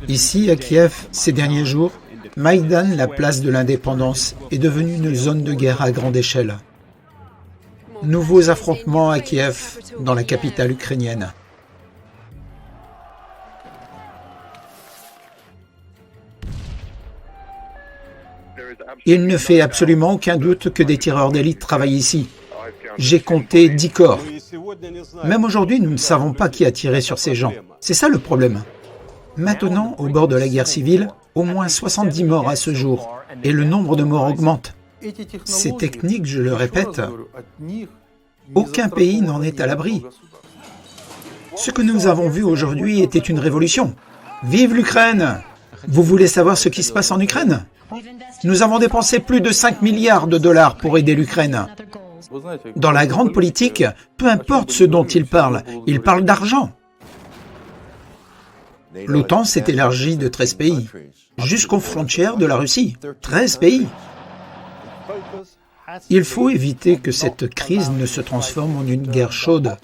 Ici, à Kiev, ces derniers jours, Maïdan, la place de l'indépendance, est devenue une zone de guerre à grande échelle. Nouveaux affrontements à Kiev, dans la capitale ukrainienne. Il ne fait absolument aucun doute que des tireurs d'élite travaillent ici. J'ai compté 10 corps. Même aujourd'hui, nous ne savons pas qui a tiré sur ces gens. C'est ça le problème. Maintenant, au bord de la guerre civile, au moins 70 morts à ce jour, et le nombre de morts augmente. Ces techniques, je le répète, aucun pays n'en est à l'abri. Ce que nous avons vu aujourd'hui était une révolution. Vive l'Ukraine! Vous voulez savoir ce qui se passe en Ukraine? Nous avons dépensé plus de 5 milliards de dollars pour aider l'Ukraine. Dans la grande politique, peu importe ce dont ils parlent d'argent. L'OTAN s'est élargie de 13 pays, jusqu'aux frontières de la Russie. 13 pays. Il faut éviter que cette crise ne se transforme en une guerre chaude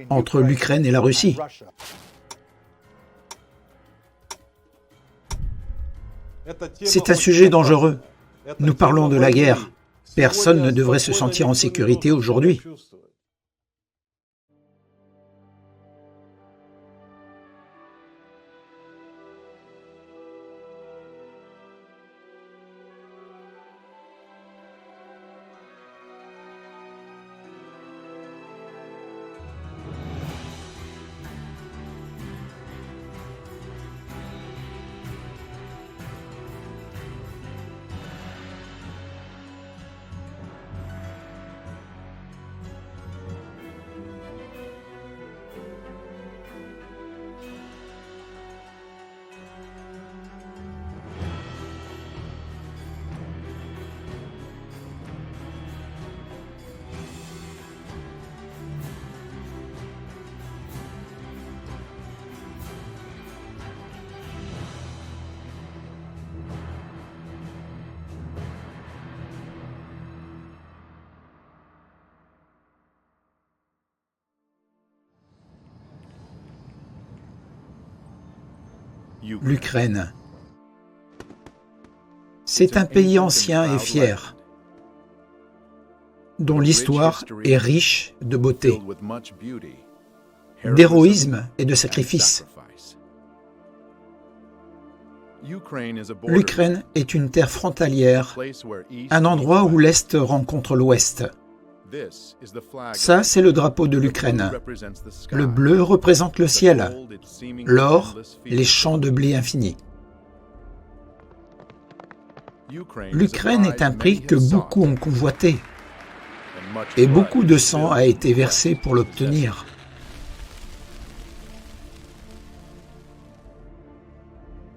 entre l'Ukraine et la Russie. C'est un sujet dangereux. Nous parlons de la guerre. Personne ne devrait se sentir en sécurité aujourd'hui. L'Ukraine. C'est un pays ancien et fier, dont l'histoire est riche de beauté, d'héroïsme et de sacrifice. L'Ukraine est une terre frontalière, un endroit où l'Est rencontre l'Ouest. Ça, c'est le drapeau de l'Ukraine. Le bleu représente le ciel, l'or, les champs de blé infinis. L'Ukraine est un prix que beaucoup ont convoité, et beaucoup de sang a été versé pour l'obtenir.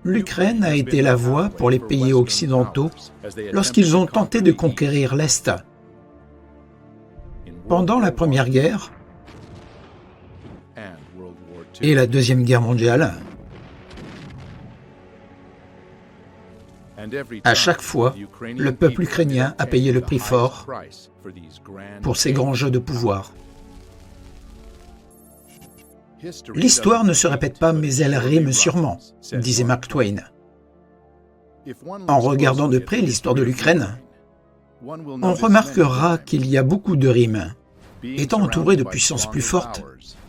L'Ukraine a été la voie pour les pays occidentaux lorsqu'ils ont tenté de conquérir l'Est. Pendant la Première Guerre et la Deuxième Guerre mondiale, à chaque fois, le peuple ukrainien a payé le prix fort pour ces grands jeux de pouvoir. L'histoire ne se répète pas, mais elle rime sûrement, disait Mark Twain. En regardant de près l'histoire de l'Ukraine, on remarquera qu'il y a beaucoup de rimes. Étant entourés de puissances plus fortes,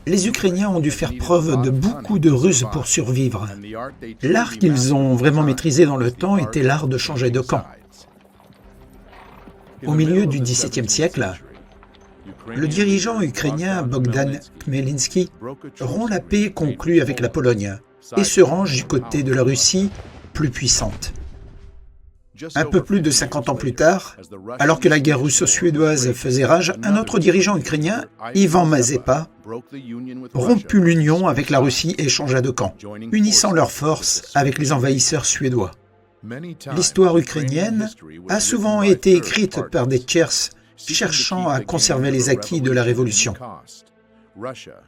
les Ukrainiens ont dû faire preuve de beaucoup de ruses pour survivre. L'art qu'ils ont vraiment maîtrisé dans le temps était l'art de changer de camp. Au milieu du XVIIe siècle, le dirigeant ukrainien Bogdan Khmelnytsky rompt la paix conclue avec la Pologne et se range du côté de la Russie plus puissante. Un peu plus de 50 ans plus tard, alors que la guerre russo-suédoise faisait rage, un autre dirigeant ukrainien, Ivan Mazepa, romput l'union avec la Russie et changea de camp, unissant leurs forces avec les envahisseurs suédois. L'histoire ukrainienne a souvent été écrite par des tiers cherchant à conserver les acquis de la Révolution.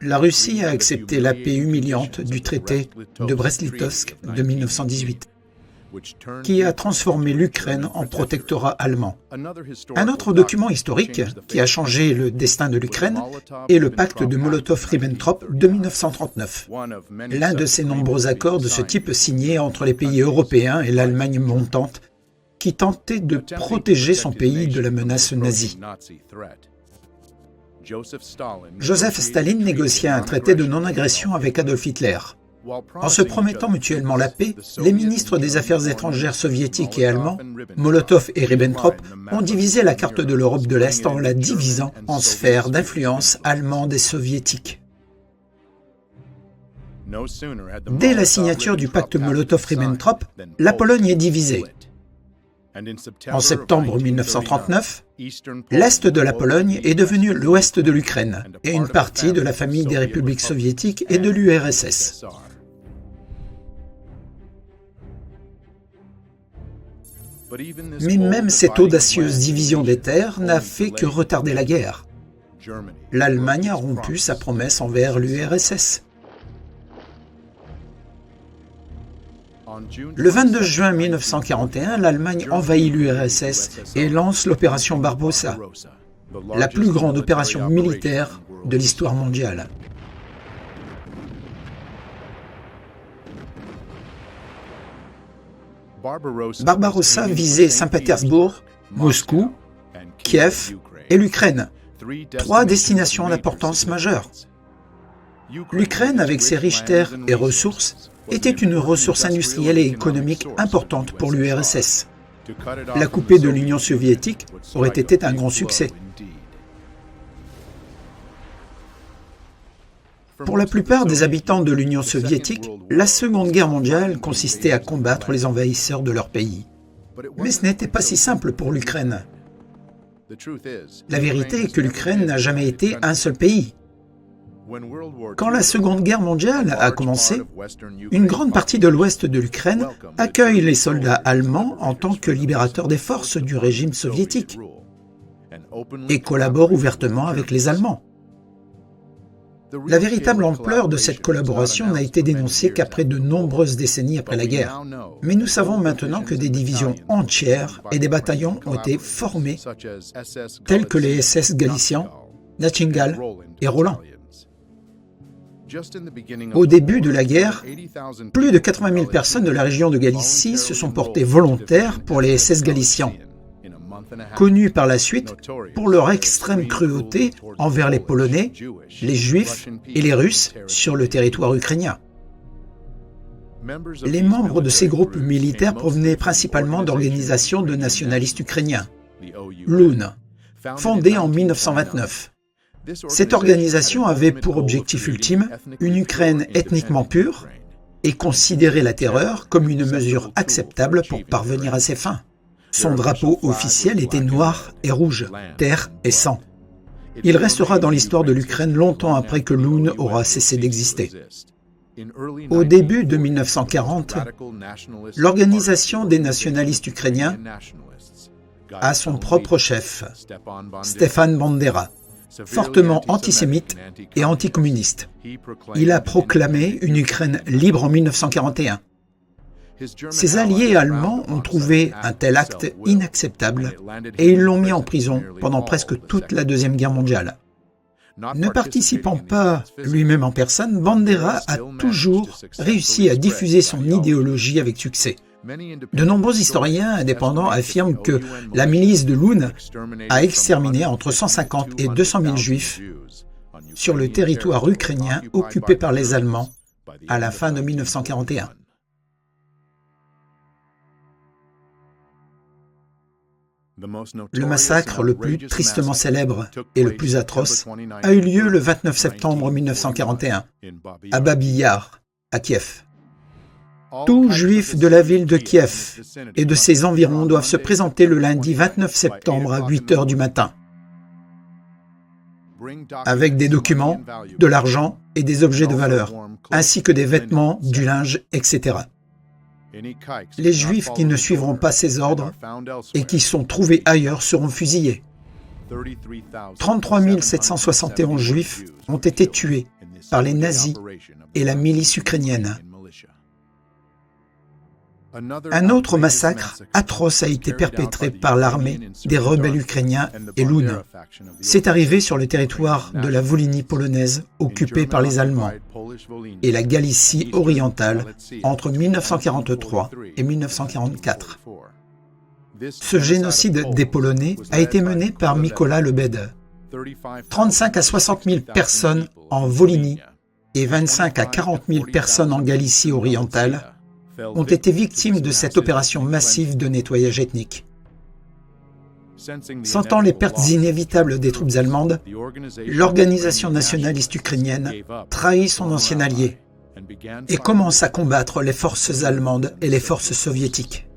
La Russie a accepté la paix humiliante du traité de Brest-Litovsk de 1918. qui a transformé l'Ukraine en protectorat allemand. Un autre document historique qui a changé le destin de l'Ukraine est le pacte de Molotov-Ribbentrop de 1939, l'un de ces nombreux accords de ce type signés entre les pays européens et l'Allemagne montante, qui tentait de protéger son pays de la menace nazie. Joseph Staline négocia un traité de non-agression avec Adolf Hitler. En se promettant mutuellement la paix, les ministres des Affaires étrangères soviétiques et allemands, Molotov et Ribbentrop, ont divisé la carte de l'Europe de l'Est en la divisant en sphères d'influence allemande et soviétique. Dès la signature du pacte Molotov-Ribbentrop, la Pologne est divisée. En septembre 1939, l'Est de la Pologne est devenu l'Ouest de l'Ukraine et une partie de la famille des républiques soviétiques et de l'URSS. Mais même cette audacieuse division des terres n'a fait que retarder la guerre. L'Allemagne a rompu sa promesse envers l'URSS. Le 22 juin 1941, l'Allemagne envahit l'URSS et lance l'opération Barbarossa, la plus grande opération militaire de l'histoire mondiale. Barbarossa visait Saint-Pétersbourg, Moscou, Kiev et l'Ukraine, trois destinations d'importance majeure. L'Ukraine, avec ses riches terres et ressources, était une ressource industrielle et économique importante pour l'URSS. La couper de l'Union soviétique aurait été un grand succès. Pour la plupart des habitants de l'Union soviétique, la Seconde Guerre mondiale consistait à combattre les envahisseurs de leur pays. Mais ce n'était pas si simple pour l'Ukraine. La vérité est que l'Ukraine n'a jamais été un seul pays. Quand la Seconde Guerre mondiale a commencé, une grande partie de l'ouest de l'Ukraine accueille les soldats allemands en tant que libérateurs des forces du régime soviétique et collabore ouvertement avec les Allemands. La véritable ampleur de cette collaboration n'a été dénoncée qu'après de nombreuses décennies après la guerre. Mais nous savons maintenant que des divisions entières et des bataillons ont été formés, tels que les SS Galiciens, Nachingal et Roland. Au début de la guerre, plus de 80 000 personnes de la région de Galicie se sont portées volontaires pour les SS Galiciens, connus par la suite pour leur extrême cruauté envers les Polonais, les Juifs et les Russes sur le territoire ukrainien. Les membres de ces groupes militaires provenaient principalement d'organisations de nationalistes ukrainiens, l'OUN, fondée en 1929. Cette organisation avait pour objectif ultime une Ukraine ethniquement pure et considérait la terreur comme une mesure acceptable pour parvenir à ses fins. Son drapeau officiel était noir et rouge, terre et sang. Il restera dans l'histoire de l'Ukraine longtemps après que l'OUN aura cessé d'exister. Au début de 1940, l'organisation des nationalistes ukrainiens a son propre chef, Stepan Bandera, fortement antisémite et anticommuniste. Il a proclamé une Ukraine libre en 1941. Ses alliés allemands ont trouvé un tel acte inacceptable et ils l'ont mis en prison pendant presque toute la Deuxième Guerre mondiale. Ne participant pas lui-même en personne, Bandera a toujours réussi à diffuser son idéologie avec succès. De nombreux historiens indépendants affirment que la milice de l'OUN a exterminé entre 150 et 200 000 juifs sur le territoire ukrainien occupé par les Allemands à la fin de 1941. Le massacre le plus tristement célèbre et le plus atroce a eu lieu le 29 septembre 1941 à Babi Yar, à Kiev. Tout juif de la ville de Kiev et de ses environs doivent se présenter le lundi 29 septembre à 8 h du matin, avec des documents, de l'argent et des objets de valeur, ainsi que des vêtements, du linge, etc. Les Juifs qui ne suivront pas ces ordres et qui sont trouvés ailleurs seront fusillés. 33 771 Juifs ont été tués par les nazis et la milice ukrainienne. Un autre massacre atroce a été perpétré par l'armée des rebelles ukrainiens et Loun. C'est arrivé sur le territoire de la Volhynie polonaise occupée par les Allemands et la Galicie orientale entre 1943 et 1944. Ce génocide des Polonais a été mené par Mykola Lebed. 35 à 60 000 personnes en Volhynie et 25 à 40 000 personnes en Galicie orientale ont été victimes de cette opération massive de nettoyage ethnique. Sentant les pertes inévitables des troupes allemandes, l'organisation nationaliste ukrainienne trahit son ancien allié et commence à combattre les forces allemandes et les forces soviétiques.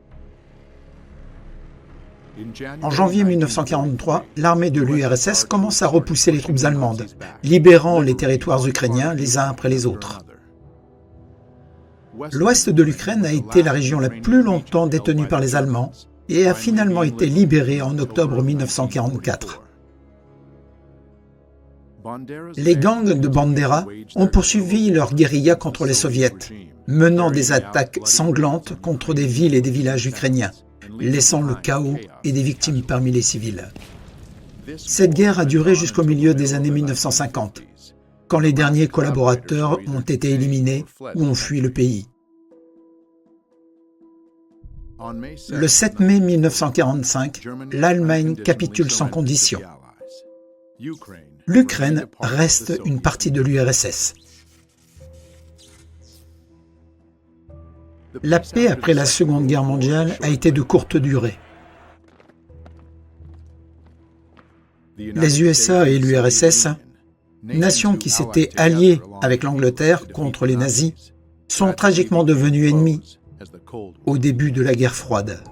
En janvier 1943, l'armée de l'URSS commence à repousser les troupes allemandes, libérant les territoires ukrainiens les uns après les autres. L'ouest de l'Ukraine a été la région la plus longtemps détenue par les Allemands et a finalement été libérée en octobre 1944. Les gangs de Bandera ont poursuivi leur guérilla contre les soviets, menant des attaques sanglantes contre des villes et des villages ukrainiens, laissant le chaos et des victimes parmi les civils. Cette guerre a duré jusqu'au milieu des années 1950, quand les derniers collaborateurs ont été éliminés ou ont fui le pays. Le 7 mai 1945, l'Allemagne capitule sans condition. L'Ukraine reste une partie de l'URSS. La paix après la Seconde Guerre mondiale a été de courte durée. Les USA et l'URSS, nations qui s'étaient alliées avec l'Angleterre contre les nazis, sont tragiquement devenus ennemis au début de la guerre froide.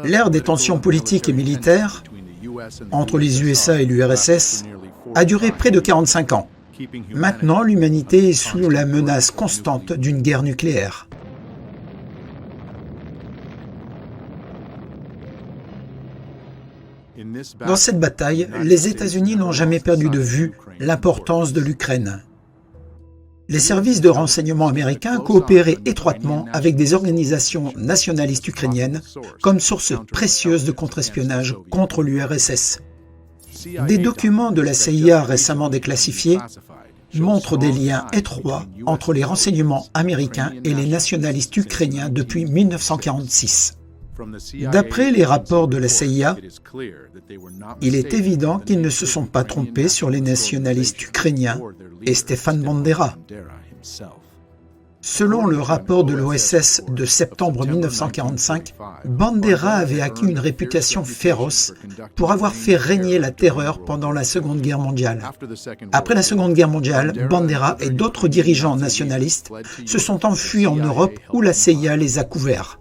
L'ère des tensions politiques et militaires entre les USA et l'URSS a duré près de 45 ans. Maintenant, l'humanité est sous la menace constante d'une guerre nucléaire. Dans cette bataille, les États-Unis n'ont jamais perdu de vue l'importance de l'Ukraine. Les services de renseignement américains coopéraient étroitement avec des organisations nationalistes ukrainiennes comme source précieuse de contre-espionnage contre l'URSS. Des documents de la CIA récemment déclassifiés montrent des liens étroits entre les renseignements américains et les nationalistes ukrainiens depuis 1946. D'après les rapports de la CIA, il est évident qu'ils ne se sont pas trompés sur les nationalistes ukrainiens et Stefan Bandera. Selon le rapport de l'OSS de septembre 1945, Bandera avait acquis une réputation féroce pour avoir fait régner la terreur pendant la Seconde Guerre mondiale. Après la Seconde Guerre mondiale, Bandera et d'autres dirigeants nationalistes se sont enfuis en Europe où la CIA les a couverts.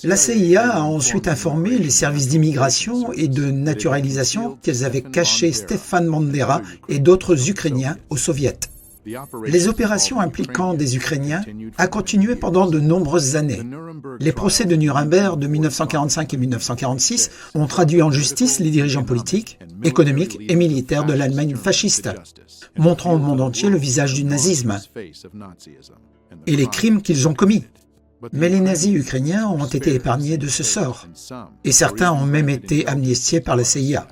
La CIA a ensuite informé les services d'immigration et de naturalisation qu'elles avaient caché Stefan Bandera et d'autres Ukrainiens aux soviets. Les opérations impliquant des Ukrainiens ont continué pendant de nombreuses années. Les procès de Nuremberg de 1945 et 1946 ont traduit en justice les dirigeants politiques, économiques et militaires de l'Allemagne fasciste, montrant au monde entier le visage du nazisme et les crimes qu'ils ont commis. Mais les nazis ukrainiens ont été épargnés de ce sort, et certains ont même été amnistiés par la CIA.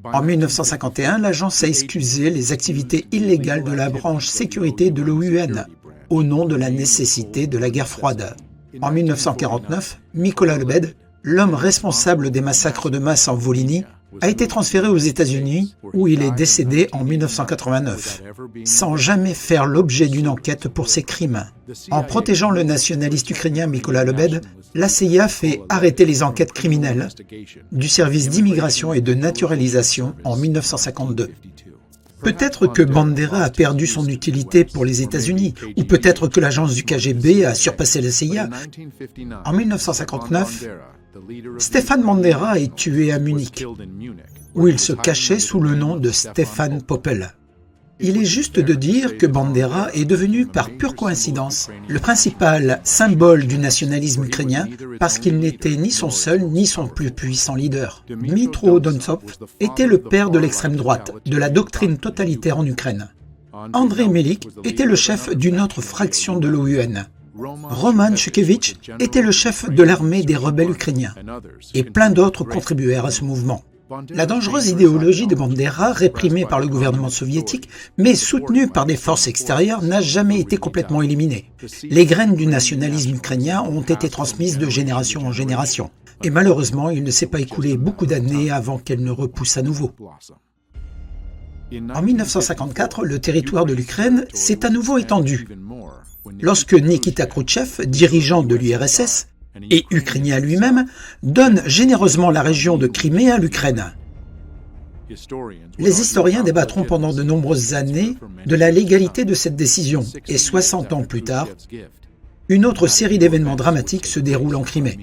En 1951, l'agence a excusé les activités illégales de la branche sécurité de l'OUN, au nom de la nécessité de la guerre froide. En 1949, Mykola Lebed, l'homme responsable des massacres de masse en Volhynie, a été transféré aux États-Unis, où il est décédé en 1989, sans jamais faire l'objet d'une enquête pour ses crimes. En protégeant le nationaliste ukrainien Mykola Lebed, la CIA fait arrêter les enquêtes criminelles du service d'immigration et de naturalisation en 1952. Peut-être que Bandera a perdu son utilité pour les États-Unis, ou peut-être que l'agence du KGB a surpassé la CIA. En 1959, Stefan Bandera est tué à Munich, où il se cachait sous le nom de Stefan Poppel. Il est juste de dire que Bandera est devenu, par pure coïncidence, le principal symbole du nationalisme ukrainien parce qu'il n'était ni son seul ni son plus puissant leader. Dmytro Dontsov était le père de l'extrême droite, de la doctrine totalitaire en Ukraine. Andrei Melik était le chef d'une autre fraction de l'OUN. Roman Shukevich était le chef de l'armée des rebelles ukrainiens. Et plein d'autres contribuèrent à ce mouvement. La dangereuse idéologie de Bandera, réprimée par le gouvernement soviétique, mais soutenue par des forces extérieures, n'a jamais été complètement éliminée. Les graines du nationalisme ukrainien ont été transmises de génération en génération. Et malheureusement, il ne s'est pas écoulé beaucoup d'années avant qu'elles ne repoussent à nouveau. En 1954, le territoire de l'Ukraine s'est à nouveau étendu. Lorsque Nikita Khrouchtchev, dirigeant de l'URSS, et ukrainien lui-même, donne généreusement la région de Crimée à l'Ukraine. Les historiens débattront pendant de nombreuses années de la légalité de cette décision, et 60 ans plus tard, une autre série d'événements dramatiques se déroule en Crimée.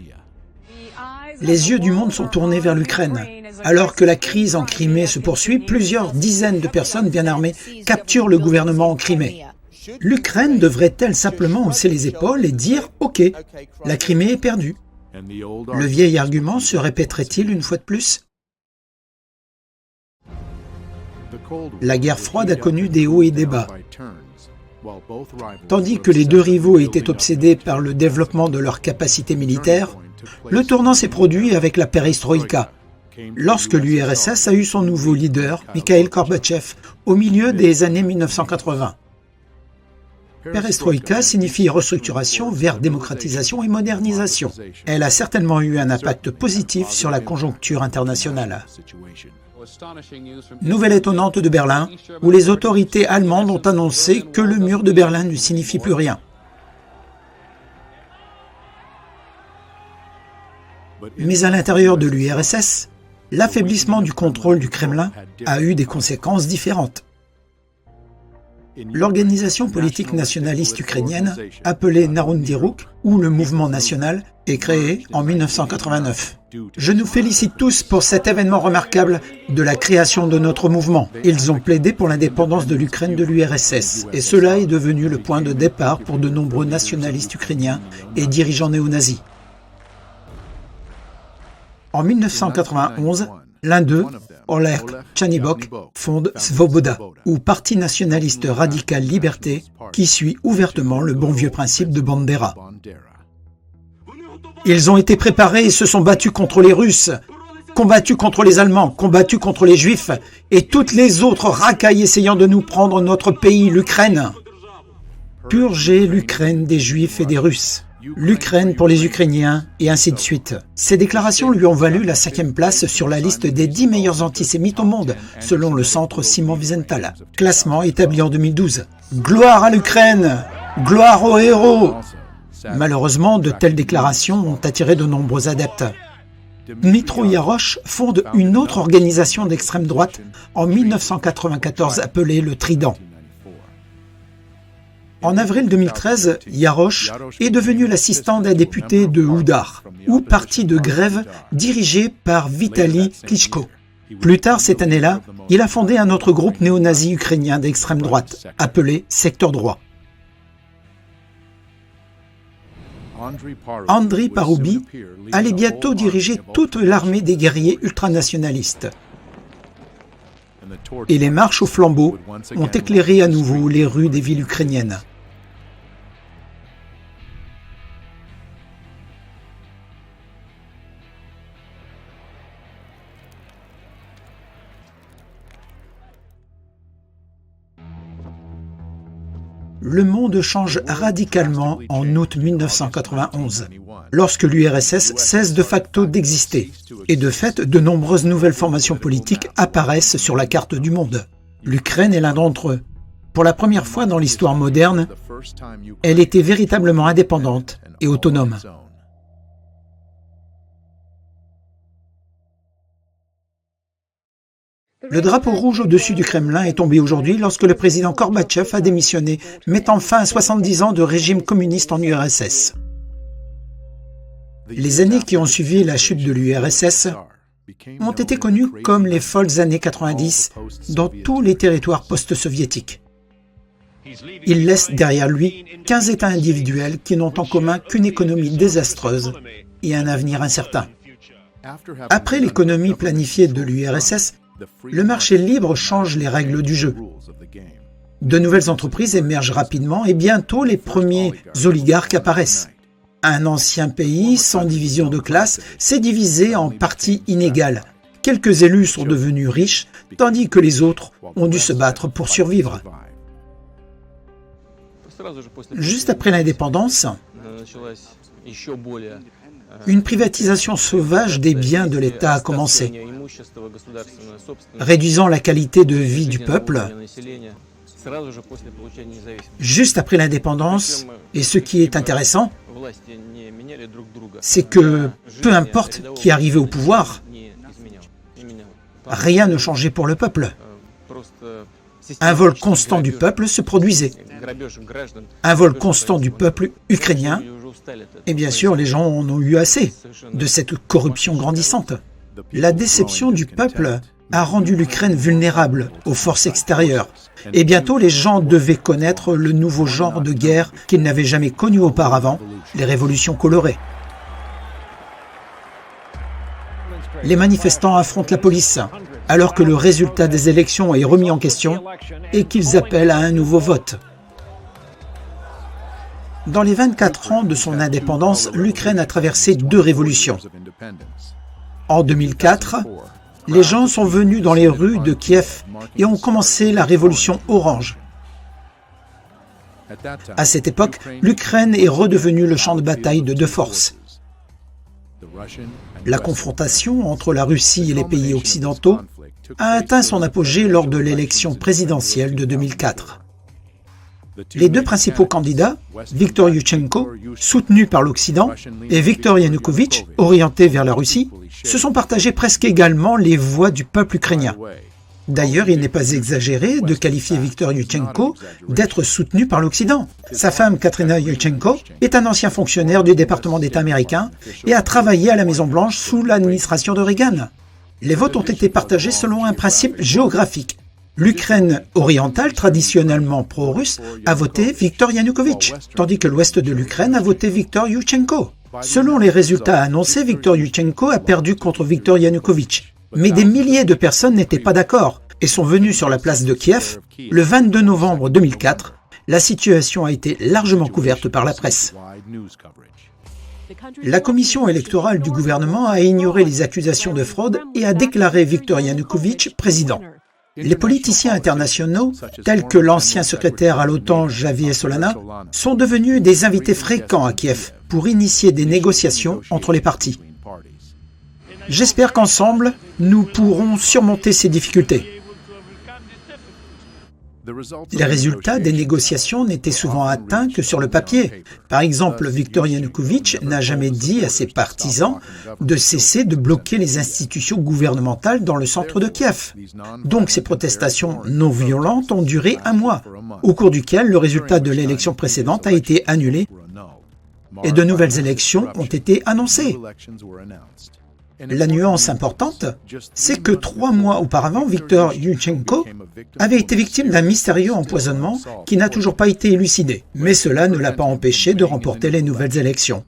Les yeux du monde sont tournés vers l'Ukraine. Alors que la crise en Crimée se poursuit, plusieurs dizaines de personnes bien armées capturent le gouvernement en Crimée. L'Ukraine devrait-elle simplement hausser les épaules et dire « Ok, la Crimée est perdue ». Le vieil argument se répéterait-il une fois de plus? La guerre froide a connu des hauts et des bas. Tandis que les deux rivaux étaient obsédés par le développement de leurs capacités militaires, le tournant s'est produit avec la perestroïka, lorsque l'URSS a eu son nouveau leader, Mikhail Gorbatchev, au milieu des années 1980. Perestroïka signifie restructuration vers démocratisation et modernisation. Elle a certainement eu un impact positif sur la conjoncture internationale. Nouvelle étonnante de Berlin, où les autorités allemandes ont annoncé que le mur de Berlin ne signifie plus rien. Mais à l'intérieur de l'URSS, l'affaiblissement du contrôle du Kremlin a eu des conséquences différentes. L'organisation politique nationaliste ukrainienne, appelée Narodny Ruch, ou le Mouvement national, est créée en 1989. Je nous félicite tous pour cet événement remarquable de la création de notre mouvement. Ils ont plaidé pour l'indépendance de l'Ukraine de l'URSS, et cela est devenu le point de départ pour de nombreux nationalistes ukrainiens et dirigeants néo-nazis. En 1991, l'un d'eux, Oleg Tchernybok, fonde Svoboda, ou Parti nationaliste radical liberté, qui suit ouvertement le bon vieux principe de Bandera. Ils ont été préparés et se sont battus contre les Russes, combattus contre les Allemands, combattus contre les Juifs et toutes les autres racailles essayant de nous prendre notre pays, l'Ukraine. Purger l'Ukraine des Juifs et des Russes. L'Ukraine pour les Ukrainiens, et ainsi de suite. Ces déclarations lui ont valu la 5e place sur la liste des 10 meilleurs antisémites au monde, selon le centre Simon Wiesenthal. Classement établi en 2012. Gloire à l'Ukraine! Gloire aux héros! Malheureusement, de telles déclarations ont attiré de nombreux adeptes. Dmytro Yarosh fonde une autre organisation d'extrême droite en 1994 appelée le Trident. En avril 2013, Yarosh est devenu l'assistant d'un député de Oudar, ou parti de grève dirigé par Vitali Klitschko. Plus tard cette année-là, il a fondé un autre groupe néo-nazi ukrainien d'extrême droite, appelé Secteur Droit. Andriy Paroubi allait bientôt diriger toute l'armée des guerriers ultranationalistes. Et les marches au flambeau ont éclairé à nouveau les rues des villes ukrainiennes. Le monde change radicalement en août 1991, lorsque l'URSS cesse de facto d'exister. Et de fait, de nombreuses nouvelles formations politiques apparaissent sur la carte du monde. L'Ukraine est l'un d'entre eux. Pour la première fois dans l'histoire moderne, elle était véritablement indépendante et autonome. Le drapeau rouge au-dessus du Kremlin est tombé aujourd'hui lorsque le président Gorbatchev a démissionné, mettant fin à 70 ans de régime communiste en URSS. Les années qui ont suivi la chute de l'URSS ont été connues comme les folles années 90 dans tous les territoires post-soviétiques. Il laisse derrière lui 15 États individuels qui n'ont en commun qu'une économie désastreuse et un avenir incertain. Après l'économie planifiée de l'URSS, le marché libre change les règles du jeu. De nouvelles entreprises émergent rapidement et bientôt les premiers oligarques apparaissent. Un ancien pays sans division de classe s'est divisé en parties inégales. Quelques élus sont devenus riches, tandis que les autres ont dû se battre pour survivre. Juste après l'indépendance, une privatisation sauvage des biens de l'État a commencé, réduisant la qualité de vie du peuple. Juste après l'indépendance, et ce qui est intéressant, c'est que peu importe qui arrivait au pouvoir, rien ne changeait pour le peuple. Un vol constant du peuple se produisait. Un vol constant du peuple ukrainien. Et bien sûr, les gens en ont eu assez de cette corruption grandissante. La déception du peuple a rendu l'Ukraine vulnérable aux forces extérieures. Et bientôt, les gens devaient connaître le nouveau genre de guerre qu'ils n'avaient jamais connu auparavant, les révolutions colorées. Les manifestants affrontent la police, alors que le résultat des élections est remis en question et qu'ils appellent à un nouveau vote. Dans les 24 ans de son indépendance, l'Ukraine a traversé 2 révolutions. En 2004, les gens sont venus dans les rues de Kiev et ont commencé la révolution orange. À cette époque, l'Ukraine est redevenue le champ de bataille de 2 forces. La confrontation entre la Russie et les pays occidentaux a atteint son apogée lors de l'élection présidentielle de 2004. Les 2 principaux candidats, Viktor Yushchenko, soutenu par l'Occident, et Viktor Yanukovych, orienté vers la Russie, se sont partagés presque également les voix du peuple ukrainien. D'ailleurs, il n'est pas exagéré de qualifier Viktor Yushchenko d'être soutenu par l'Occident. Sa femme, Katrina Yushchenko, est un ancien fonctionnaire du département d'État américain et a travaillé à la Maison-Blanche sous l'administration de Reagan. Les votes ont été partagés selon un principe géographique. L'Ukraine orientale, traditionnellement pro-russe, a voté Viktor Yanukovych, tandis que l'ouest de l'Ukraine a voté Viktor Yushchenko. Selon les résultats annoncés, Viktor Yushchenko a perdu contre Viktor Yanukovych. Mais des milliers de personnes n'étaient pas d'accord et sont venues sur la place de Kiev le 22 novembre 2004. La situation a été largement couverte par la presse. La commission électorale du gouvernement a ignoré les accusations de fraude et a déclaré Viktor Yanukovych président. Les politiciens internationaux, tels que l'ancien secrétaire à l'OTAN Javier Solana, sont devenus des invités fréquents à Kiev pour initier des négociations entre les partis. J'espère qu'ensemble, nous pourrons surmonter ces difficultés. Les résultats des négociations n'étaient souvent atteints que sur le papier. Par exemple, Viktor Yanukovych n'a jamais dit à ses partisans de cesser de bloquer les institutions gouvernementales dans le centre de Kiev. Donc ces protestations non violentes ont duré 1 mois, au cours duquel le résultat de l'élection précédente a été annulé et de nouvelles élections ont été annoncées. La nuance importante, c'est que 3 mois auparavant, Viktor Yushchenko avait été victime d'un mystérieux empoisonnement qui n'a toujours pas été élucidé. Mais cela ne l'a pas empêché de remporter les nouvelles élections.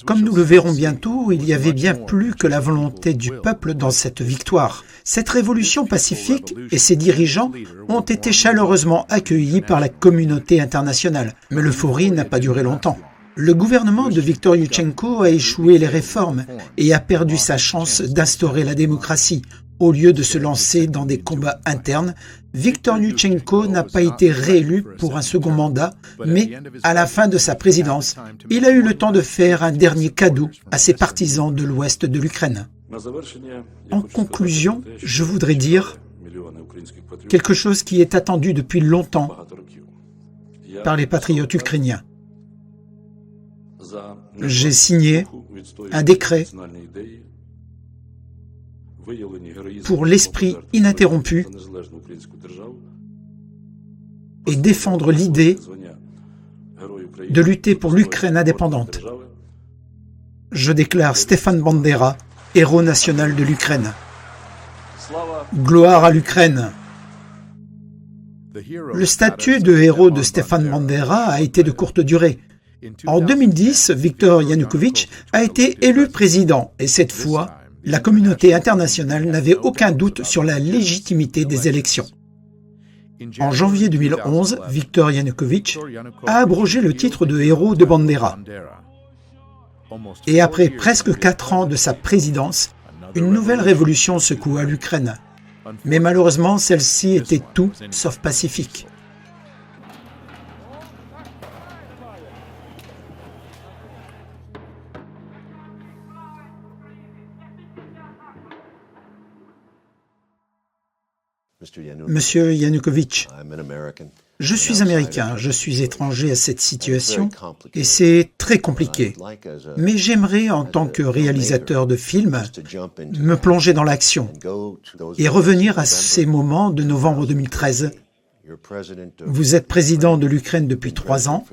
Comme nous le verrons bientôt, il y avait bien plus que la volonté du peuple dans cette victoire. Cette révolution pacifique et ses dirigeants ont été chaleureusement accueillis par la communauté internationale. Mais l'euphorie n'a pas duré longtemps. Le gouvernement de Viktor Yushchenko a échoué les réformes et a perdu sa chance d'instaurer la démocratie. Au lieu de se lancer dans des combats internes, Viktor Yushchenko n'a pas été réélu pour un second mandat, mais à la fin de sa présidence, il a eu le temps de faire un dernier cadeau à ses partisans de l'ouest de l'Ukraine. En conclusion, je voudrais dire quelque chose qui est attendu depuis longtemps par les patriotes ukrainiens. J'ai signé un décret pour l'esprit ininterrompu et défendre l'idée de lutter pour l'Ukraine indépendante. Je déclare Stefan Bandera, héros national de l'Ukraine. Gloire à l'Ukraine. Le statut de héros de Stefan Bandera a été de courte durée. En 2010, Viktor Yanukovych a été élu président et cette fois, la communauté internationale n'avait aucun doute sur la légitimité des élections. En janvier 2011, Viktor Yanukovych a abrogé le titre de héros de Bandera. Et après presque 4 ans de sa présidence, une nouvelle révolution secoua l'Ukraine. Mais malheureusement, celle-ci était tout sauf pacifique. Monsieur Yanukovych, je suis américain, je suis étranger à cette situation et c'est très compliqué. Mais j'aimerais, en tant que réalisateur de films, me plonger dans l'action et revenir à ces moments de novembre 2013. Vous êtes président de l'Ukraine depuis 3 ans.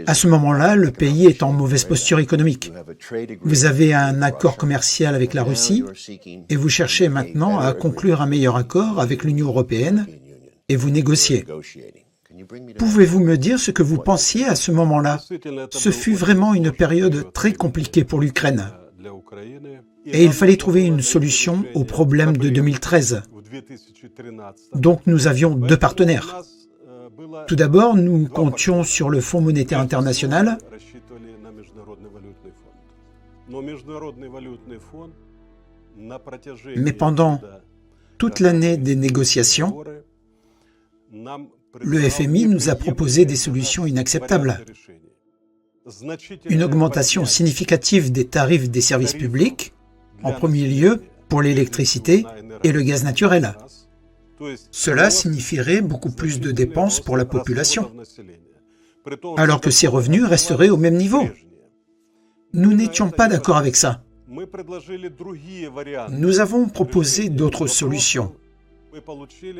À ce moment-là, le pays est en mauvaise posture économique. Vous avez un accord commercial avec la Russie et vous cherchez maintenant à conclure un meilleur accord avec l'Union européenne et vous négociez. Pouvez-vous me dire ce que vous pensiez à ce moment-là? Ce fut vraiment une période très compliquée pour l'Ukraine. Et il fallait trouver une solution au problème de 2013. Donc nous avions 2 partenaires. Tout d'abord, nous comptions sur le Fonds monétaire international. Mais pendant toute l'année des négociations, le FMI nous a proposé des solutions inacceptables. Une augmentation significative des tarifs des services publics, en premier lieu pour l'électricité et le gaz naturel. Cela signifierait beaucoup plus de dépenses pour la population, alors que ses revenus resteraient au même niveau. Nous n'étions pas d'accord avec ça. Nous avons proposé d'autres solutions,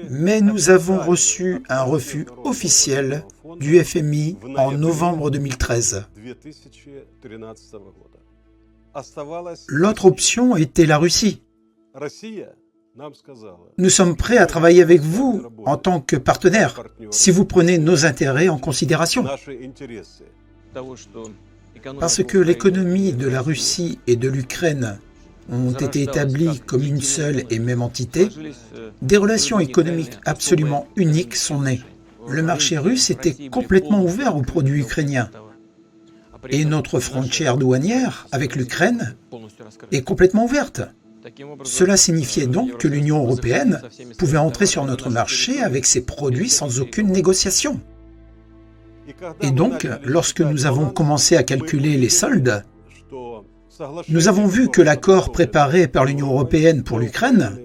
mais nous avons reçu un refus officiel du FMI en novembre 2013. L'autre option était la Russie. Nous sommes prêts à travailler avec vous en tant que partenaire, si vous prenez nos intérêts en considération. Parce que l'économie de la Russie et de l'Ukraine ont été établies comme une seule et même entité, des relations économiques absolument uniques sont nées. Le marché russe était complètement ouvert aux produits ukrainiens. Et notre frontière douanière avec l'Ukraine est complètement ouverte. Cela signifiait donc que l'Union européenne pouvait entrer sur notre marché avec ses produits sans aucune négociation. Et donc, lorsque nous avons commencé à calculer les soldes, nous avons vu que l'accord préparé par l'Union européenne pour l'Ukraine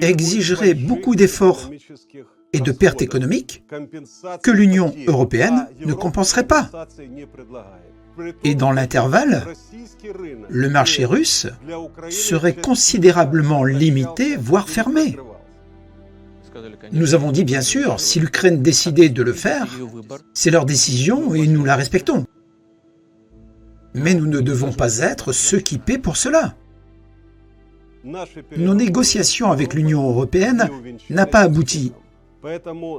exigerait beaucoup d'efforts et de pertes économiques que l'Union européenne ne compenserait pas. Et dans l'intervalle, le marché russe serait considérablement limité, voire fermé. Nous avons dit, bien sûr, si l'Ukraine décidait de le faire, c'est leur décision et nous la respectons. Mais nous ne devons pas être ceux qui paient pour cela. Nos négociations avec l'Union européenne n'ont pas abouti.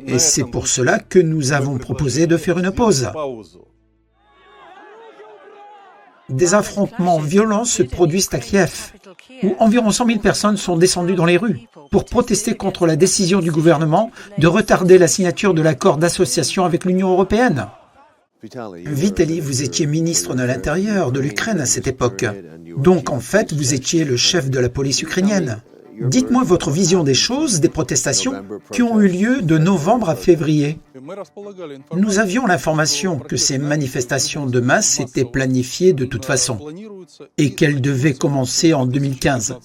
Et c'est pour cela que nous avons proposé de faire une pause. Des affrontements violents se produisent à Kiev, où environ 100 000 personnes sont descendues dans les rues pour protester contre la décision du gouvernement de retarder la signature de l'accord d'association avec l'Union européenne. Vitali, vous étiez ministre de l'Intérieur de l'Ukraine à cette époque. Donc, en fait, vous étiez le chef de la police ukrainienne. Dites-moi votre vision des choses, des protestations qui ont eu lieu de novembre à février. Nous avions l'information que ces manifestations de masse étaient planifiées de toute façon et qu'elles devaient commencer en 2015.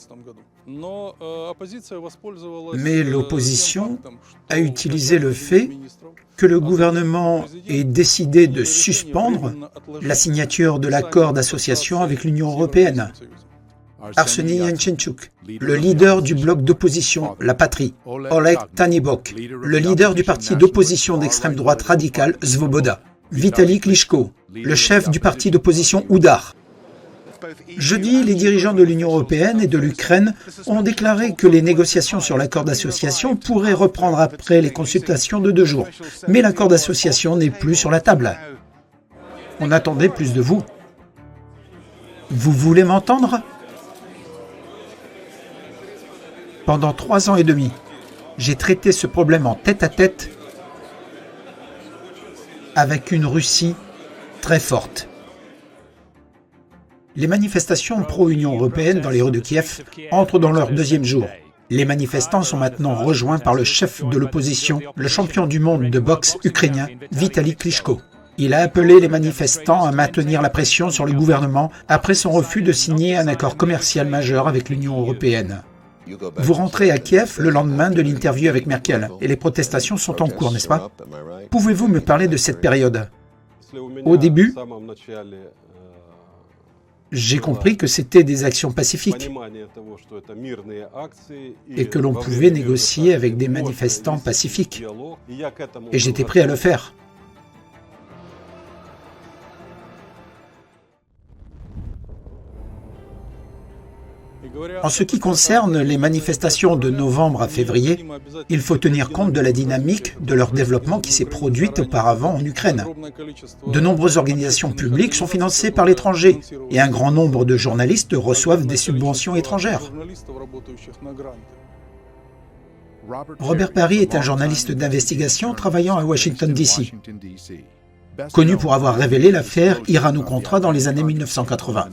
Mais l'opposition a utilisé le fait que le gouvernement ait décidé de suspendre la signature de l'accord d'association avec l'Union européenne. Arseniy Yantchenchuk, le leader du bloc d'opposition La Patrie, Oleg Tanibok, le leader du parti d'opposition d'extrême droite radicale Svoboda, Vitali Klitschko, le chef du parti d'opposition Oudar. Jeudi, les dirigeants de l'Union européenne et de l'Ukraine ont déclaré que les négociations sur l'accord d'association pourraient reprendre après les consultations de 2 jours. Mais l'accord d'association n'est plus sur la table. On attendait plus de vous. Vous voulez m'entendre ? Pendant 3 ans et demi, J'ai traité ce problème en tête-à-tête avec une Russie très forte. Les manifestations pro-Union européenne dans les rues de Kiev entrent dans leur deuxième jour. Les manifestants sont maintenant rejoints par le chef de l'opposition, le champion du monde de boxe ukrainien, Vitali Klitschko. Il a appelé les manifestants à maintenir la pression sur le gouvernement après son refus de signer un accord commercial majeur avec l'Union européenne. Vous rentrez à Kiev le lendemain de l'interview avec Merkel et les protestations sont en cours, n'est-ce pas? Pouvez-vous me parler de cette période? Au début, j'ai compris que c'était des actions pacifiques et que l'on pouvait négocier avec des manifestants pacifiques. Et j'étais prêt à le faire. En ce qui concerne les manifestations de novembre à février, il faut tenir compte de la dynamique de leur développement qui s'est produite auparavant en Ukraine. De nombreuses organisations publiques sont financées par l'étranger et un grand nombre de journalistes reçoivent des subventions étrangères. Robert Parry est un journaliste d'investigation travaillant à Washington, D.C., connu pour avoir révélé l'affaire Irano-Contra dans les années 1980.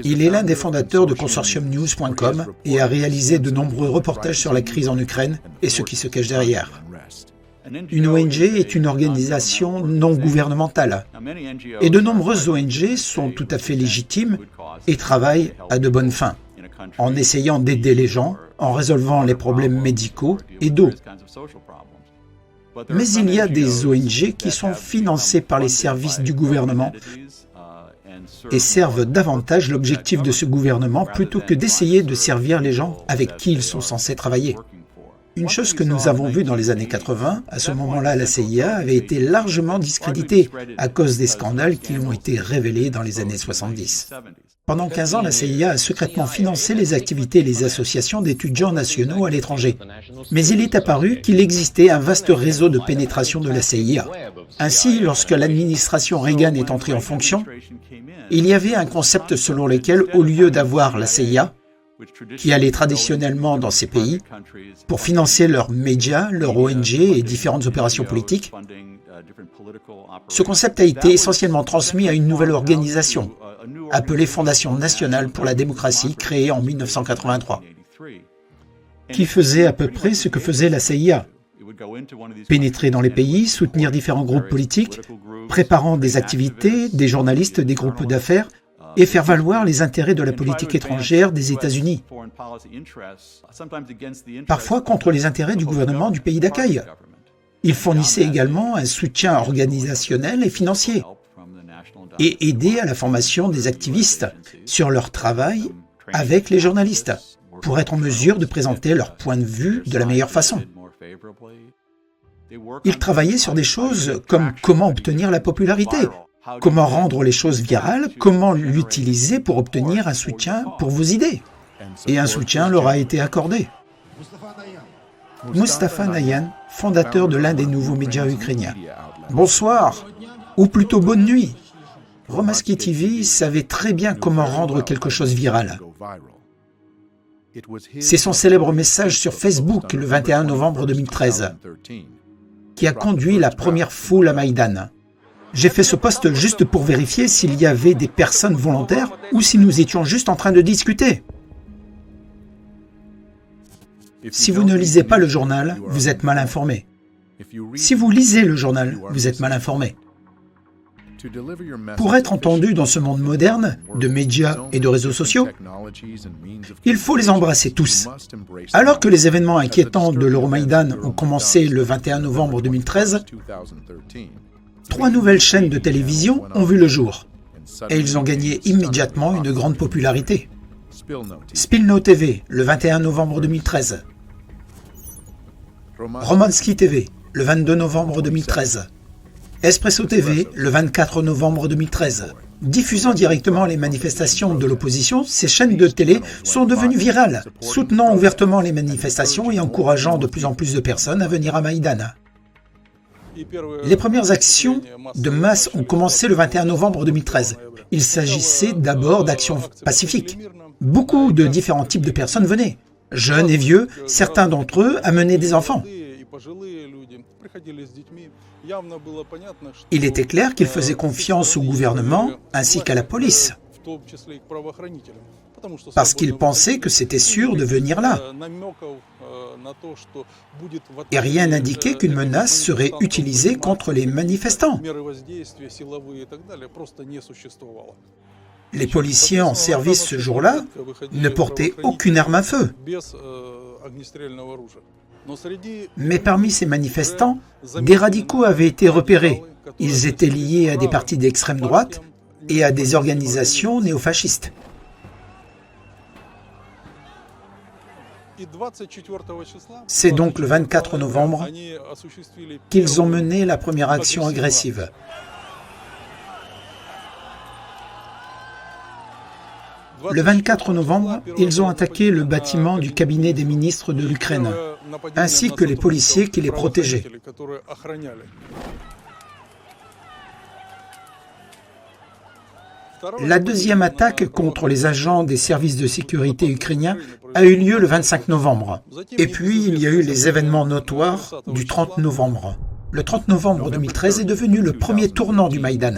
Il est l'un des fondateurs de consortiumnews.com et a réalisé de nombreux reportages sur la crise en Ukraine et ce qui se cache derrière. Une ONG est une organisation non gouvernementale et de nombreuses ONG sont tout à fait légitimes et travaillent à de bonnes fins, en essayant d'aider les gens, en résolvant les problèmes médicaux et d'eau. Mais il y a des ONG qui sont financées par les services du gouvernement et servent davantage l'objectif de ce gouvernement plutôt que d'essayer de servir les gens avec qui ils sont censés travailler. Une chose que nous avons vue dans les années 80, à ce moment-là, la CIA avait été largement discréditée à cause des scandales qui ont été révélés dans les années 70. Pendant 15 ans, la CIA a secrètement financé les activités et les associations d'étudiants nationaux à l'étranger. Mais il est apparu qu'il existait un vaste réseau de pénétration de la CIA. Ainsi, lorsque l'administration Reagan est entrée en fonction, il y avait un concept selon lequel, au lieu d'avoir la CIA, qui allait traditionnellement dans ces pays, pour financer leurs médias, leurs ONG et différentes opérations politiques, ce concept a été essentiellement transmis à une nouvelle organisation, appelée Fondation nationale pour la démocratie, créée en 1983, qui faisait à peu près ce que faisait la CIA. Pénétrer dans les pays, soutenir différents groupes politiques, préparant des activités, des journalistes, des groupes d'affaires, et faire valoir les intérêts de la politique étrangère des États-Unis, parfois contre les intérêts du gouvernement du pays d'accueil. Il fournissait également un soutien organisationnel et financier, et aidait à la formation des activistes sur leur travail avec les journalistes, pour être en mesure de présenter leur point de vue de la meilleure façon. Ils travaillaient sur des choses comme comment obtenir la popularité, comment rendre les choses virales, comment l'utiliser pour obtenir un soutien pour vos idées. Et un soutien leur a été accordé. Mustafa Nayan, fondateur de l'un des nouveaux médias ukrainiens. Bonsoir, ou plutôt bonne nuit. Romaski TV savait très bien comment rendre quelque chose viral. C'est son célèbre message sur Facebook le 21 novembre 2013 qui a conduit la première foule à Maïdan. J'ai fait ce post juste pour vérifier s'il y avait des personnes volontaires ou si nous étions juste en train de discuter. Si vous ne lisez pas le journal, vous êtes mal informé. Si vous lisez le journal, vous êtes mal informé. Pour être entendu dans ce monde moderne, de médias et de réseaux sociaux, il faut les embrasser tous. Alors que les événements inquiétants de l'Euromaïdan ont commencé le 21 novembre 2013, 3 nouvelles chaînes de télévision ont vu le jour, et ils ont gagné immédiatement une grande popularité. Spilno TV, le 21 novembre 2013. Romanski TV, le 22 novembre 2013. Espresso TV, le 24 novembre 2013. Diffusant directement les manifestations de l'opposition, ces chaînes de télé sont devenues virales, soutenant ouvertement les manifestations et encourageant de plus en plus de personnes à venir à Maïdan. Les premières actions de masse ont commencé le 21 novembre 2013. Il s'agissait d'abord d'actions pacifiques. Beaucoup de différents types de personnes venaient. Jeunes et vieux, certains d'entre eux amenaient des enfants. Il était clair qu'ils faisaient confiance au gouvernement ainsi qu'à la police, parce qu'ils pensaient que c'était sûr de venir là. Et rien n'indiquait qu'une menace serait utilisée contre les manifestants. Les policiers en service ce jour-là ne portaient aucune arme à feu. Mais parmi ces manifestants, des radicaux avaient été repérés. Ils étaient liés à des partis d'extrême droite et à des organisations néofascistes. C'est donc le 24 novembre qu'ils ont mené la première action agressive. Le 24 novembre, ils ont attaqué le bâtiment du cabinet des ministres de l'Ukraine, ainsi que les policiers qui les protégeaient. La deuxième attaque contre les agents des services de sécurité ukrainiens a eu lieu le 25 novembre. Et puis, il y a eu les événements notoires du 30 novembre. Le 30 novembre 2013 est devenu le premier tournant du Maïdan.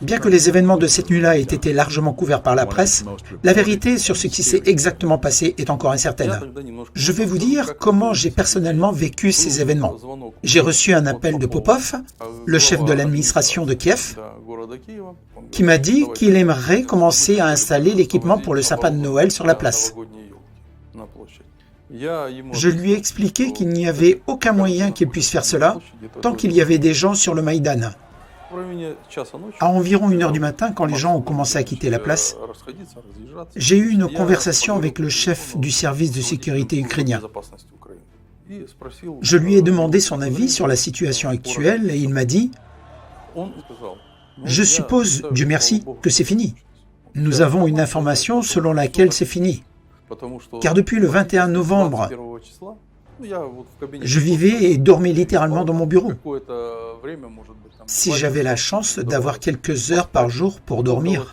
Bien que les événements de cette nuit-là aient été largement couverts par la presse, la vérité sur ce qui s'est exactement passé est encore incertaine. Je vais vous dire comment j'ai personnellement vécu ces événements. J'ai reçu un appel de Popov, le chef de l'administration de Kiev, qui m'a dit qu'il aimerait commencer à installer l'équipement pour le sapin de Noël sur la place. Je lui ai expliqué qu'il n'y avait aucun moyen qu'il puisse faire cela tant qu'il y avait des gens sur le Maïdan. À environ 1h du matin, quand les gens ont commencé à quitter la place, j'ai eu une conversation avec le chef du service de sécurité ukrainien. Je lui ai demandé son avis sur la situation actuelle et il m'a dit « Je suppose, Dieu merci, que c'est fini. Nous avons une information selon laquelle c'est fini. Car depuis le 21 novembre, je vivais et dormais littéralement dans mon bureau. Si j'avais la chance d'avoir quelques heures par jour pour dormir,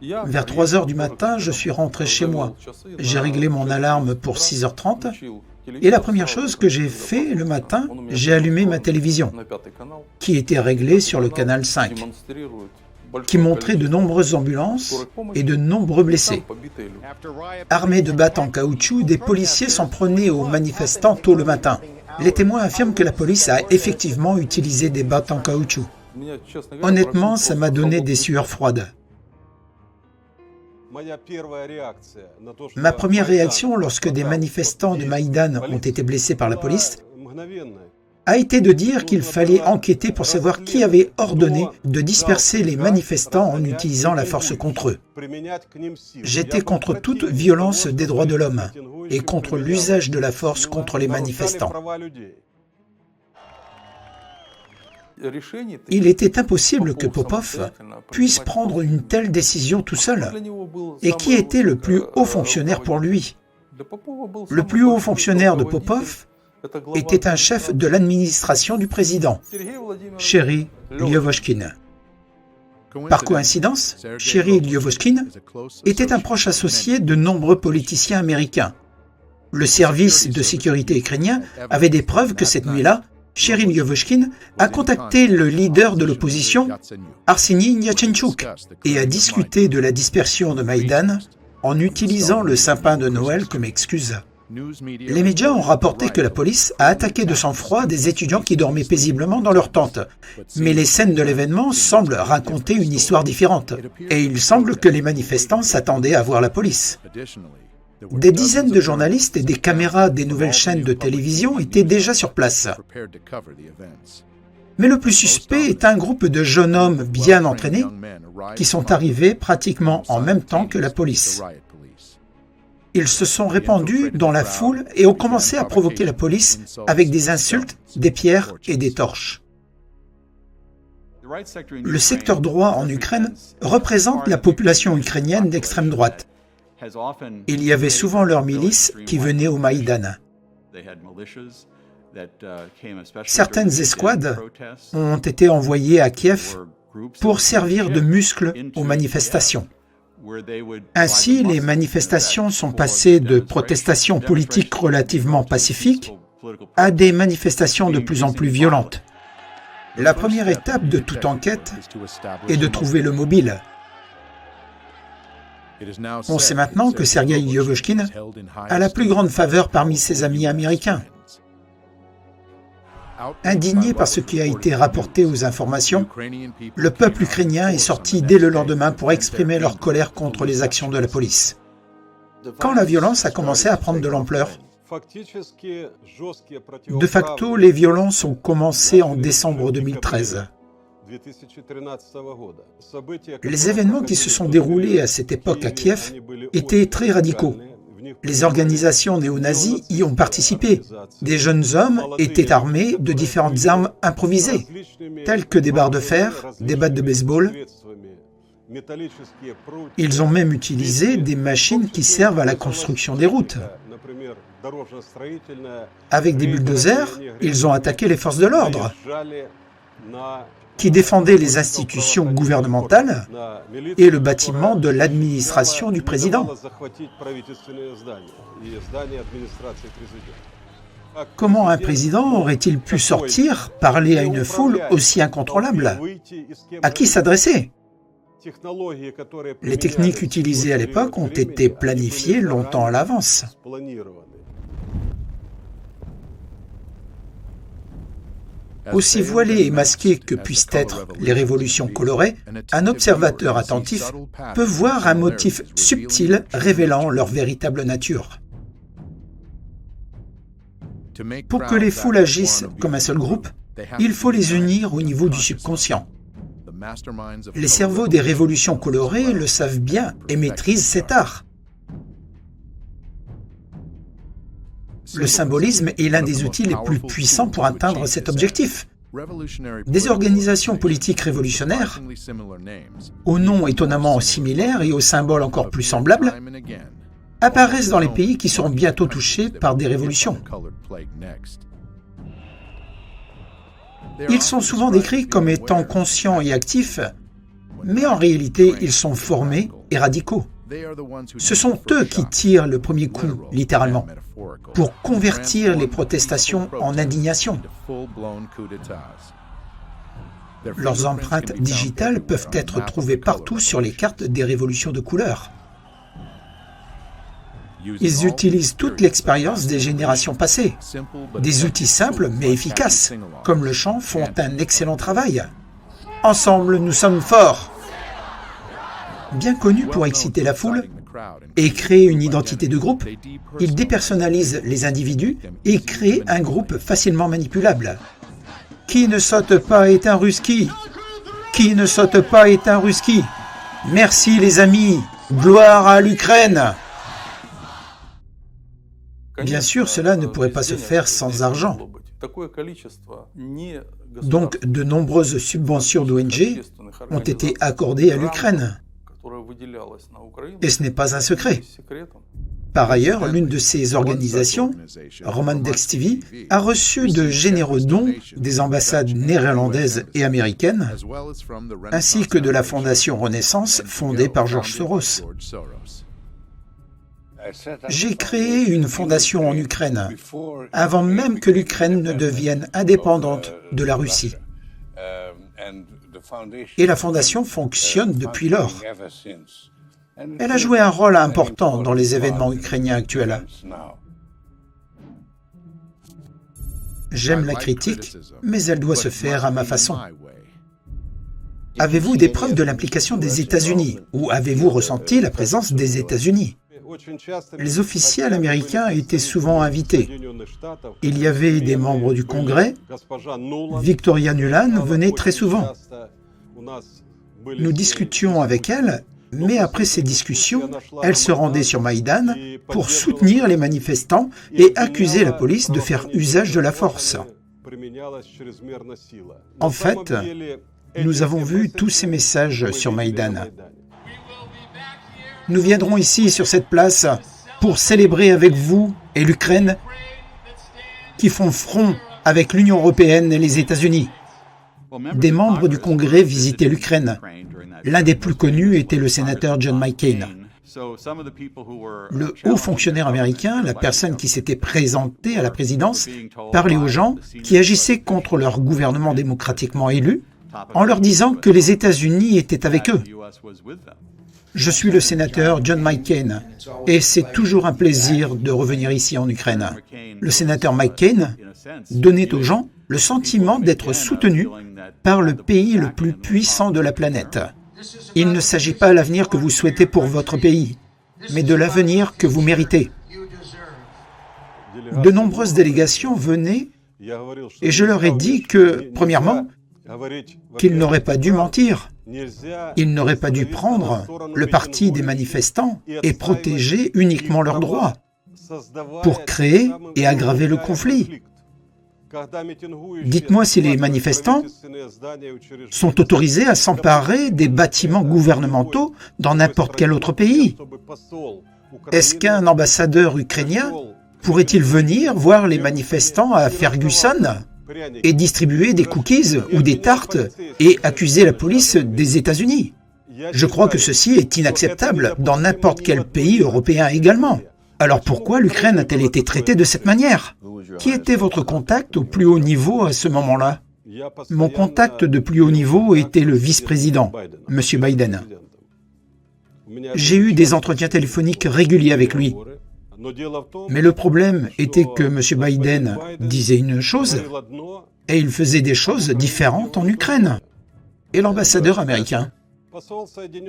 vers 3 heures du matin, je suis rentré chez moi. J'ai réglé mon alarme pour 6h30 et la première chose que j'ai fait le matin, j'ai allumé ma télévision, qui était réglée sur le canal 5, qui montrait de nombreuses ambulances et de nombreux blessés. Armés de battes en caoutchouc, des policiers s'en prenaient aux manifestants tôt le matin. Les témoins affirment que la police a effectivement utilisé des battes en caoutchouc. Honnêtement, ça m'a donné des sueurs froides. Ma première réaction lorsque des manifestants de Maïdan ont été blessés par la police a été de dire qu'il fallait enquêter pour savoir qui avait ordonné de disperser les manifestants en utilisant la force contre eux. J'étais contre toute violence des droits de l'homme et contre l'usage de la force contre les manifestants. Il était impossible que Popov puisse prendre une telle décision tout seul. Et qui était le plus haut fonctionnaire pour lui? Le plus haut fonctionnaire de Popov était un chef de l'administration du président, Serhiy Lyovoshkin. Par coïncidence, Serhiy Lyovoshkin était un proche associé de nombreux politiciens américains. Le service de sécurité ukrainien avait des preuves que cette nuit-là, Serhiy Lyovoshkin a contacté le leader de l'opposition, Arseniy Yatchenchuk, et a discuté de la dispersion de Maïdan en utilisant le sapin de Noël comme excuse. Les médias ont rapporté que la police a attaqué de sang-froid des étudiants qui dormaient paisiblement dans leur tente. Mais les scènes de l'événement semblent raconter une histoire différente. Et il semble que les manifestants s'attendaient à voir la police. Des dizaines de journalistes et des caméras des nouvelles chaînes de télévision étaient déjà sur place. Mais le plus suspect est un groupe de jeunes hommes bien entraînés qui sont arrivés pratiquement en même temps que la police. Ils se sont répandus dans la foule et ont commencé à provoquer la police avec des insultes, des pierres et des torches. Le secteur droit en Ukraine représente la population ukrainienne d'extrême droite. Il y avait souvent leurs milices qui venaient au Maïdan. Certaines escouades ont été envoyées à Kiev pour servir de muscles aux manifestations. Ainsi, les manifestations sont passées de protestations politiques relativement pacifiques à des manifestations de plus en plus violentes. La première étape de toute enquête est de trouver le mobile. On sait maintenant que Sergueï Liogochkine a la plus grande faveur parmi ses amis américains. Indigné par ce qui a été rapporté aux informations, le peuple ukrainien est sorti dès le lendemain pour exprimer leur colère contre les actions de la police. Quand la violence a commencé à prendre de l'ampleur, de facto, les violences ont commencé en décembre 2013. Les événements qui se sont déroulés à cette époque à Kiev étaient très radicaux. Les organisations néo-nazies y ont participé. Des jeunes hommes étaient armés de différentes armes improvisées, telles que des barres de fer, des battes de baseball. Ils ont même utilisé des machines qui servent à la construction des routes. Avec des bulldozers, ils ont attaqué les forces de l'ordre, qui défendaient les institutions gouvernementales et le bâtiment de l'administration du président. Comment un président aurait-il pu sortir, parler à une foule aussi incontrôlable? À qui s'adresser? Les techniques utilisées à l'époque ont été planifiées longtemps à l'avance. Aussi voilées et masquées que puissent être les révolutions colorées, un observateur attentif peut voir un motif subtil révélant leur véritable nature. Pour que les foules agissent comme un seul groupe, il faut les unir au niveau du subconscient. Les cerveaux des révolutions colorées le savent bien et maîtrisent cet art. Le symbolisme est l'un des outils les plus puissants pour atteindre cet objectif. Des organisations politiques révolutionnaires, aux noms étonnamment similaires et aux symboles encore plus semblables, apparaissent dans les pays qui seront bientôt touchés par des révolutions. Ils sont souvent décrits comme étant conscients et actifs, mais en réalité, ils sont formés et radicaux. Ce sont eux qui tirent le premier coup, littéralement, pour convertir les protestations en indignation. Leurs empreintes digitales peuvent être trouvées partout sur les cartes des révolutions de couleur. Ils utilisent toute l'expérience des générations passées. Des outils simples mais efficaces, comme le chant, font un excellent travail. Ensemble, nous sommes forts. Bien connus pour exciter la foule et créer une identité de groupe, ils dépersonnalisent les individus et créent un groupe facilement manipulable. Qui ne saute pas est un Russki. Qui ne saute pas est un Russki. Merci les amis. Gloire à l'Ukraine. Bien sûr, cela ne pourrait pas se faire sans argent. Donc, de nombreuses subventions d'ONG ont été accordées à l'Ukraine. Et ce n'est pas un secret. Par ailleurs, l'une de ces organisations, Romandex TV, a reçu de généreux dons des ambassades néerlandaises et américaines, ainsi que de la Fondation Renaissance fondée par George Soros. J'ai créé une fondation en Ukraine, avant même que l'Ukraine ne devienne indépendante de la Russie. Et la fondation fonctionne depuis lors. Elle a joué un rôle important dans les événements ukrainiens actuels. J'aime la critique, mais elle doit se faire à ma façon. Avez-vous des preuves de l'implication des États-Unis ou avez-vous ressenti la présence des États-Unis? Les officiels américains étaient souvent invités. Il y avait des membres du Congrès. Victoria Nuland venait très souvent. Nous discutions avec elle, mais après ces discussions, elle se rendait sur Maïdan pour soutenir les manifestants et accuser la police de faire usage de la force. En fait, nous avons vu tous ces messages sur Maïdan. Nous viendrons ici, sur cette place, pour célébrer avec vous et l'Ukraine qui font front avec l'Union européenne et les États-Unis. Des membres du Congrès visitaient l'Ukraine. L'un des plus connus était le sénateur John McCain. Le haut fonctionnaire américain, la personne qui s'était présentée à la présidence, parlait aux gens qui agissaient contre leur gouvernement démocratiquement élu en leur disant que les États-Unis étaient avec eux. Je suis le sénateur John McCain et c'est toujours un plaisir de revenir ici en Ukraine. Le sénateur McCain donnait aux gens le sentiment d'être soutenus par le pays le plus puissant de la planète. Il ne s'agit pas de l'avenir que vous souhaitez pour votre pays, mais de l'avenir que vous méritez. De nombreuses délégations venaient et je leur ai dit que, premièrement, qu'ils n'auraient pas dû mentir. Ils n'auraient pas dû prendre le parti des manifestants et protéger uniquement leurs droits pour créer et aggraver le conflit. Dites-moi si les manifestants sont autorisés à s'emparer des bâtiments gouvernementaux dans n'importe quel autre pays. Est-ce qu'un ambassadeur ukrainien pourrait-il venir voir les manifestants à Ferguson et distribuer des cookies ou des tartes et accuser la police des États-Unis? Je crois que ceci est inacceptable dans n'importe quel pays européen également. Alors pourquoi l'Ukraine a-t-elle été traitée de cette manière? Qui était votre contact au plus haut niveau à ce moment-là? Mon contact de plus haut niveau était le vice-président, M. Biden. J'ai eu des entretiens téléphoniques réguliers avec lui. Mais le problème était que M. Biden disait une chose et il faisait des choses différentes en Ukraine. Et l'ambassadeur américain?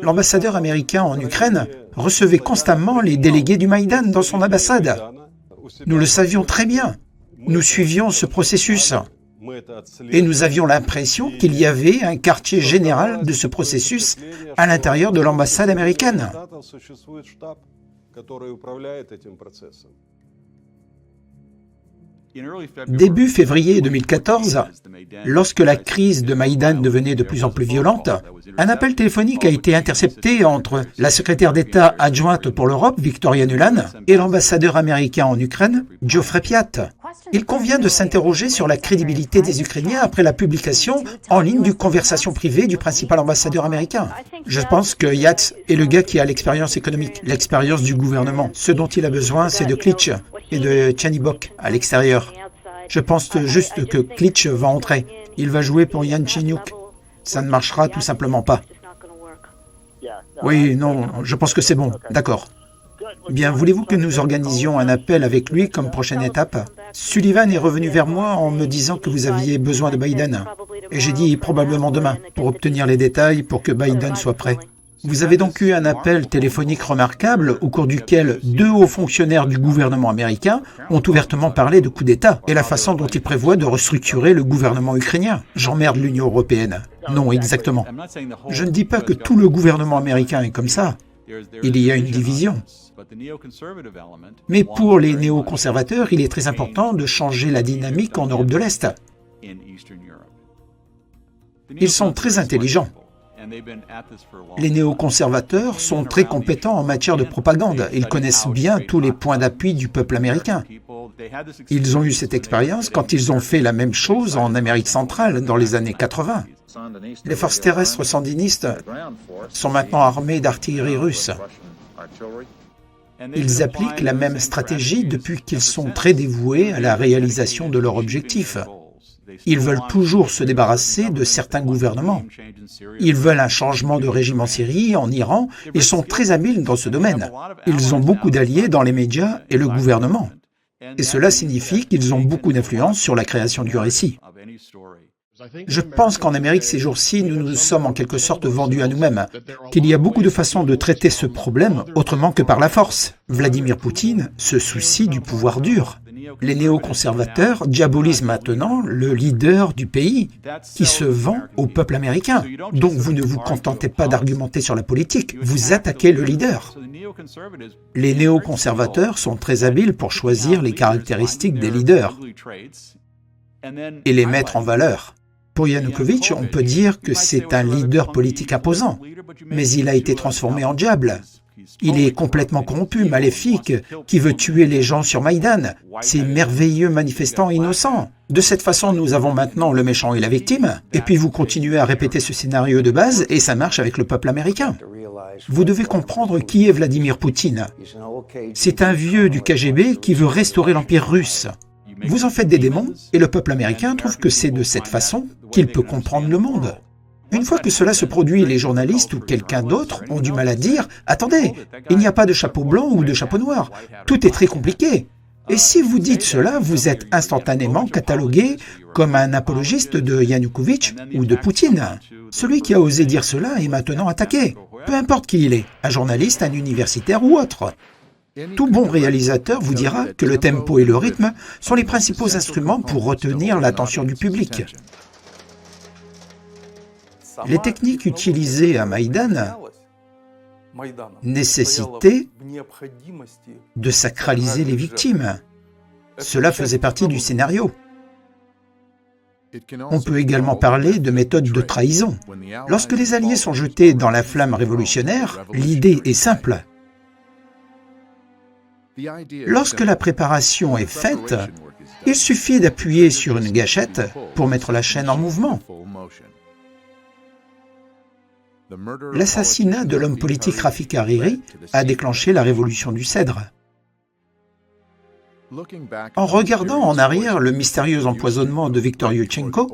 L'ambassadeur américain en Ukraine recevait constamment les délégués du Maïdan dans son ambassade. Nous le savions très bien. Nous suivions ce processus. Et nous avions l'impression qu'il y avait un quartier général de ce processus à l'intérieur de l'ambassade américaine. Début février 2014, lorsque la crise de Maïdan devenait de plus en plus violente, un appel téléphonique a été intercepté entre la secrétaire d'État adjointe pour l'Europe, Victoria Nuland, et l'ambassadeur américain en Ukraine, Geoffrey Piat. Il convient de s'interroger sur la crédibilité des Ukrainiens après la publication en ligne d'une conversation privée du principal ambassadeur américain. Je pense que Yats est le gars qui a l'expérience économique, l'expérience du gouvernement. Ce dont il a besoin, c'est de Klitsch et de Tchanibok à l'extérieur. Je pense juste que Klitsch va entrer. Il va jouer pour Yantsenyuk. Ça ne marchera tout simplement pas. Oui, non, je pense que c'est bon. D'accord. Bien, voulez-vous que nous organisions un appel avec lui comme prochaine étape? Sullivan est revenu vers moi en me disant que vous aviez besoin de Biden. Et j'ai dit probablement demain, pour obtenir les détails pour que Biden soit prêt. Vous avez donc eu un appel téléphonique remarquable au cours duquel 2 hauts fonctionnaires du gouvernement américain ont ouvertement parlé de coup d'État et la façon dont ils prévoient de restructurer le gouvernement ukrainien. J'emmerde l'Union européenne. Non, exactement. Je ne dis pas que tout le gouvernement américain est comme ça. Il y a une division. Mais pour les néoconservateurs, il est très important de changer la dynamique en Europe de l'Est. Ils sont très intelligents. Les néoconservateurs sont très compétents en matière de propagande. Ils connaissent bien tous les points d'appui du peuple américain. Ils ont eu cette expérience quand ils ont fait la même chose en Amérique centrale dans les années 80. Les forces terrestres sandinistes sont maintenant armées d'artillerie russe. Ils appliquent la même stratégie depuis qu'ils sont très dévoués à la réalisation de leur objectif. Ils veulent toujours se débarrasser de certains gouvernements. Ils veulent un changement de régime en Syrie, en Iran, et sont très habiles dans ce domaine. Ils ont beaucoup d'alliés dans les médias et le gouvernement. Et cela signifie qu'ils ont beaucoup d'influence sur la création du récit. Je pense qu'en Amérique, ces jours-ci, nous nous sommes en quelque sorte vendus à nous-mêmes, qu'il y a beaucoup de façons de traiter ce problème autrement que par la force. Vladimir Poutine se soucie du pouvoir dur. Les néoconservateurs diabolisent maintenant le leader du pays qui se vend au peuple américain. Donc vous ne vous contentez pas d'argumenter sur la politique, vous attaquez le leader. Les néoconservateurs sont très habiles pour choisir les caractéristiques des leaders et les mettre en valeur. Pour Yanukovych, on peut dire que c'est un leader politique imposant, mais il a été transformé en diable. Il est complètement corrompu, maléfique, qui veut tuer les gens sur Maïdan, ces merveilleux manifestants innocents. De cette façon, nous avons maintenant le méchant et la victime, et puis vous continuez à répéter ce scénario de base, et ça marche avec le peuple américain. Vous devez comprendre qui est Vladimir Poutine. C'est un vieux du KGB qui veut restaurer l'Empire russe. Vous en faites des démons, et le peuple américain trouve que c'est de cette façon qu'il peut comprendre le monde. Une fois que cela se produit, les journalistes ou quelqu'un d'autre ont du mal à dire « Attendez, il n'y a pas de chapeau blanc ou de chapeau noir. Tout est très compliqué. » Et si vous dites cela, vous êtes instantanément catalogué comme un apologiste de Yanukovych ou de Poutine. Celui qui a osé dire cela est maintenant attaqué. Peu importe qui il est, un journaliste, un universitaire ou autre. Tout bon réalisateur vous dira que le tempo et le rythme sont les principaux instruments pour retenir l'attention du public. Les techniques utilisées à Maïdan nécessitaient de sacraliser les victimes. Cela faisait partie du scénario. On peut également parler de méthode de trahison. Lorsque les Alliés sont jetés dans la flamme révolutionnaire, l'idée est simple. Lorsque la préparation est faite, il suffit d'appuyer sur une gâchette pour mettre la chaîne en mouvement. L'assassinat de l'homme politique Rafik Hariri a déclenché la révolution du Cèdre. En regardant en arrière le mystérieux empoisonnement de Viktor Yushchenko,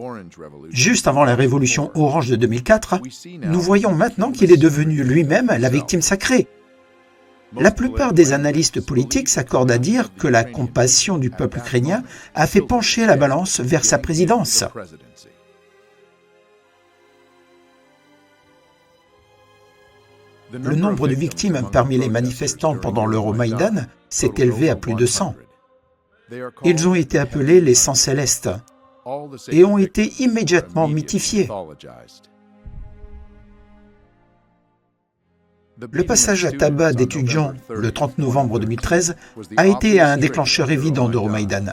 juste avant la révolution orange de 2004, nous voyons maintenant qu'il est devenu lui-même la victime sacrée. La plupart des analystes politiques s'accordent à dire que la compassion du peuple ukrainien a fait pencher la balance vers sa présidence. Le nombre de victimes parmi les manifestants pendant l'Euromaïdan s'est élevé à plus de 100. Ils ont été appelés les Sangs célestes et ont été immédiatement mythifiés. Le passage à tabac d'étudiants le 30 novembre 2013 a été un déclencheur évident d'Euromaïdan.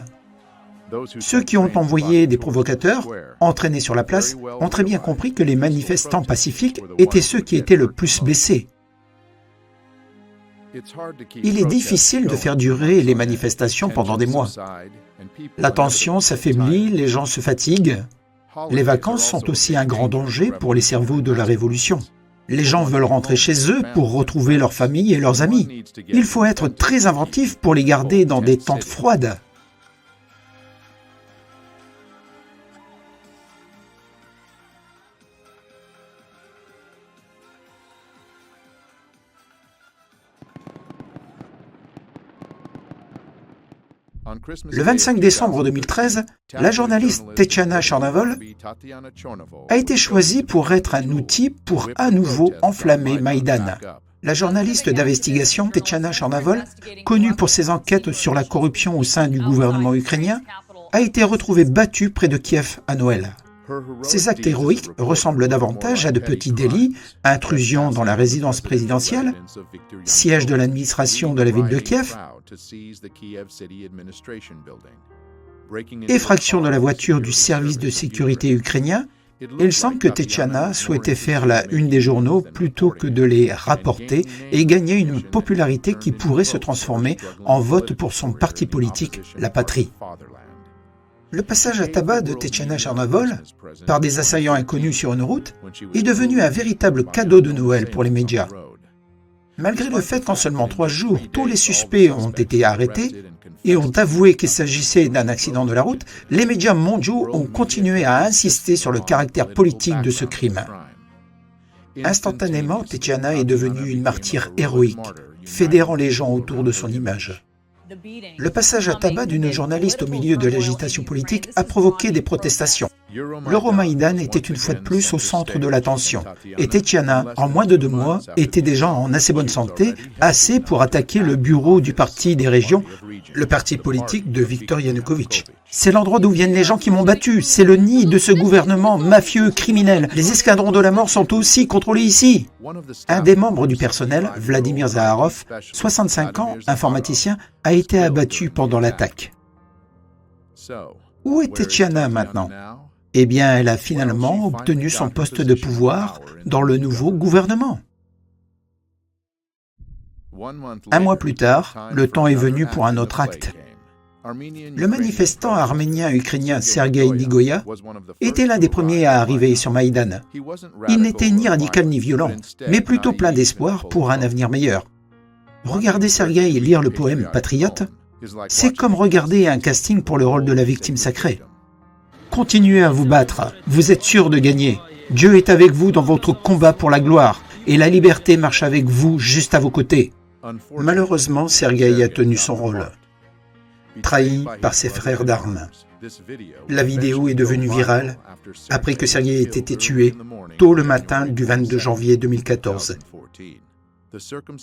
Ceux qui ont envoyé des provocateurs, entraînés sur la place, ont très bien compris que les manifestants pacifiques étaient ceux qui étaient le plus blessés. Il est difficile de faire durer les manifestations pendant des mois. La tension s'affaiblit, les gens se fatiguent. Les vacances sont aussi un grand danger pour les cerveaux de la révolution. Les gens veulent rentrer chez eux pour retrouver leur famille et leurs amis. Il faut être très inventif pour les garder dans des tentes froides. Le 25 décembre 2013, la journaliste Tetiana Chornovol a été choisie pour être un outil pour à nouveau enflammer Maïdan. La journaliste d'investigation Tetiana Chornovol, connue pour ses enquêtes sur la corruption au sein du gouvernement ukrainien, a été retrouvée battue près de Kiev à Noël. Ces actes héroïques ressemblent davantage à de petits délits, intrusion dans la résidence présidentielle, siège de l'administration de la ville de Kiev, effraction de la voiture du service de sécurité ukrainien. Il semble que Tetiana souhaitait faire la une des journaux plutôt que de les rapporter et gagner une popularité qui pourrait se transformer en vote pour son parti politique, la Patrie. Le passage à tabac de Tetiana Chornovol par des assaillants inconnus sur une route est devenu un véritable cadeau de Noël pour les médias. Malgré le fait qu'en seulement 3 jours, tous les suspects ont été arrêtés et ont avoué qu'il s'agissait d'un accident de la route, les médias mondiaux ont continué à insister sur le caractère politique de ce crime. Instantanément, Tetiana est devenue une martyre héroïque, fédérant les gens autour de son image. Le passage à tabac d'une journaliste au milieu de l'agitation politique a provoqué des protestations. L'Euromaïdan était une fois de plus au centre de l'attention. Et Tetiana, en moins de 2 mois, était déjà en assez bonne santé, assez pour attaquer le bureau du Parti des régions, le parti politique de Viktor Yanukovych. C'est l'endroit d'où viennent les gens qui m'ont battu. C'est le nid de ce gouvernement mafieux, criminel. Les escadrons de la mort sont aussi contrôlés ici. Un des membres du personnel, Vladimir Zaharov, 65 ans, informaticien, a été abattu pendant l'attaque. Où est Tetiana maintenant ? Eh bien, elle a finalement obtenu son poste de pouvoir dans le nouveau gouvernement. Un mois plus tard, le temps est venu pour un autre acte. Le manifestant arménien-ukrainien Sergueï Nigoya était l'un des premiers à arriver sur Maïdan. Il n'était ni radical ni violent, mais plutôt plein d'espoir pour un avenir meilleur. Regarder Sergueï lire le poème « Patriote », c'est comme regarder un casting pour le rôle de la victime sacrée. Continuez à vous battre, vous êtes sûr de gagner. Dieu est avec vous dans votre combat pour la gloire, et la liberté marche avec vous juste à vos côtés. Malheureusement, Sergueï a tenu son rôle. Trahi par ses frères d'armes. La vidéo est devenue virale après que Sergueï ait été tué tôt le matin du 22 janvier 2014.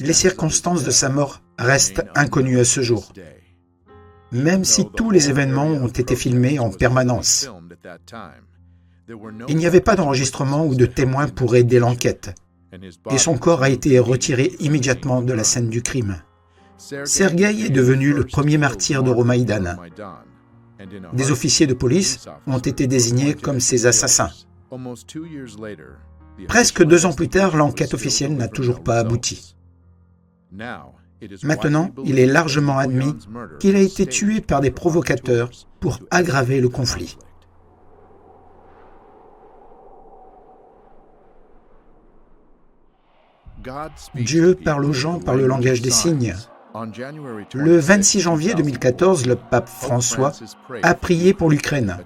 Les circonstances de sa mort restent inconnues à ce jour, même si tous les événements ont été filmés en permanence. Il n'y avait pas d'enregistrement ou de témoins pour aider l'enquête, et son corps a été retiré immédiatement de la scène du crime. Sergueï est devenu le premier martyr d'Euromaïdan. Des officiers de police ont été désignés comme ses assassins. Presque 2 ans plus tard, l'enquête officielle n'a toujours pas abouti. Maintenant, il est largement admis qu'il a été tué par des provocateurs pour aggraver le conflit. Dieu parle aux gens par le langage des signes. Le 26 janvier 2014, le pape François a prié pour l'Ukraine,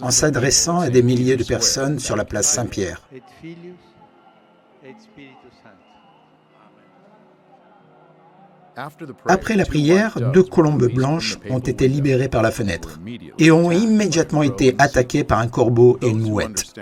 en s'adressant à des milliers de personnes sur la place Saint-Pierre. Après la prière, 2 colombes blanches ont été libérées par la fenêtre et ont immédiatement été attaquées par un corbeau et une mouette.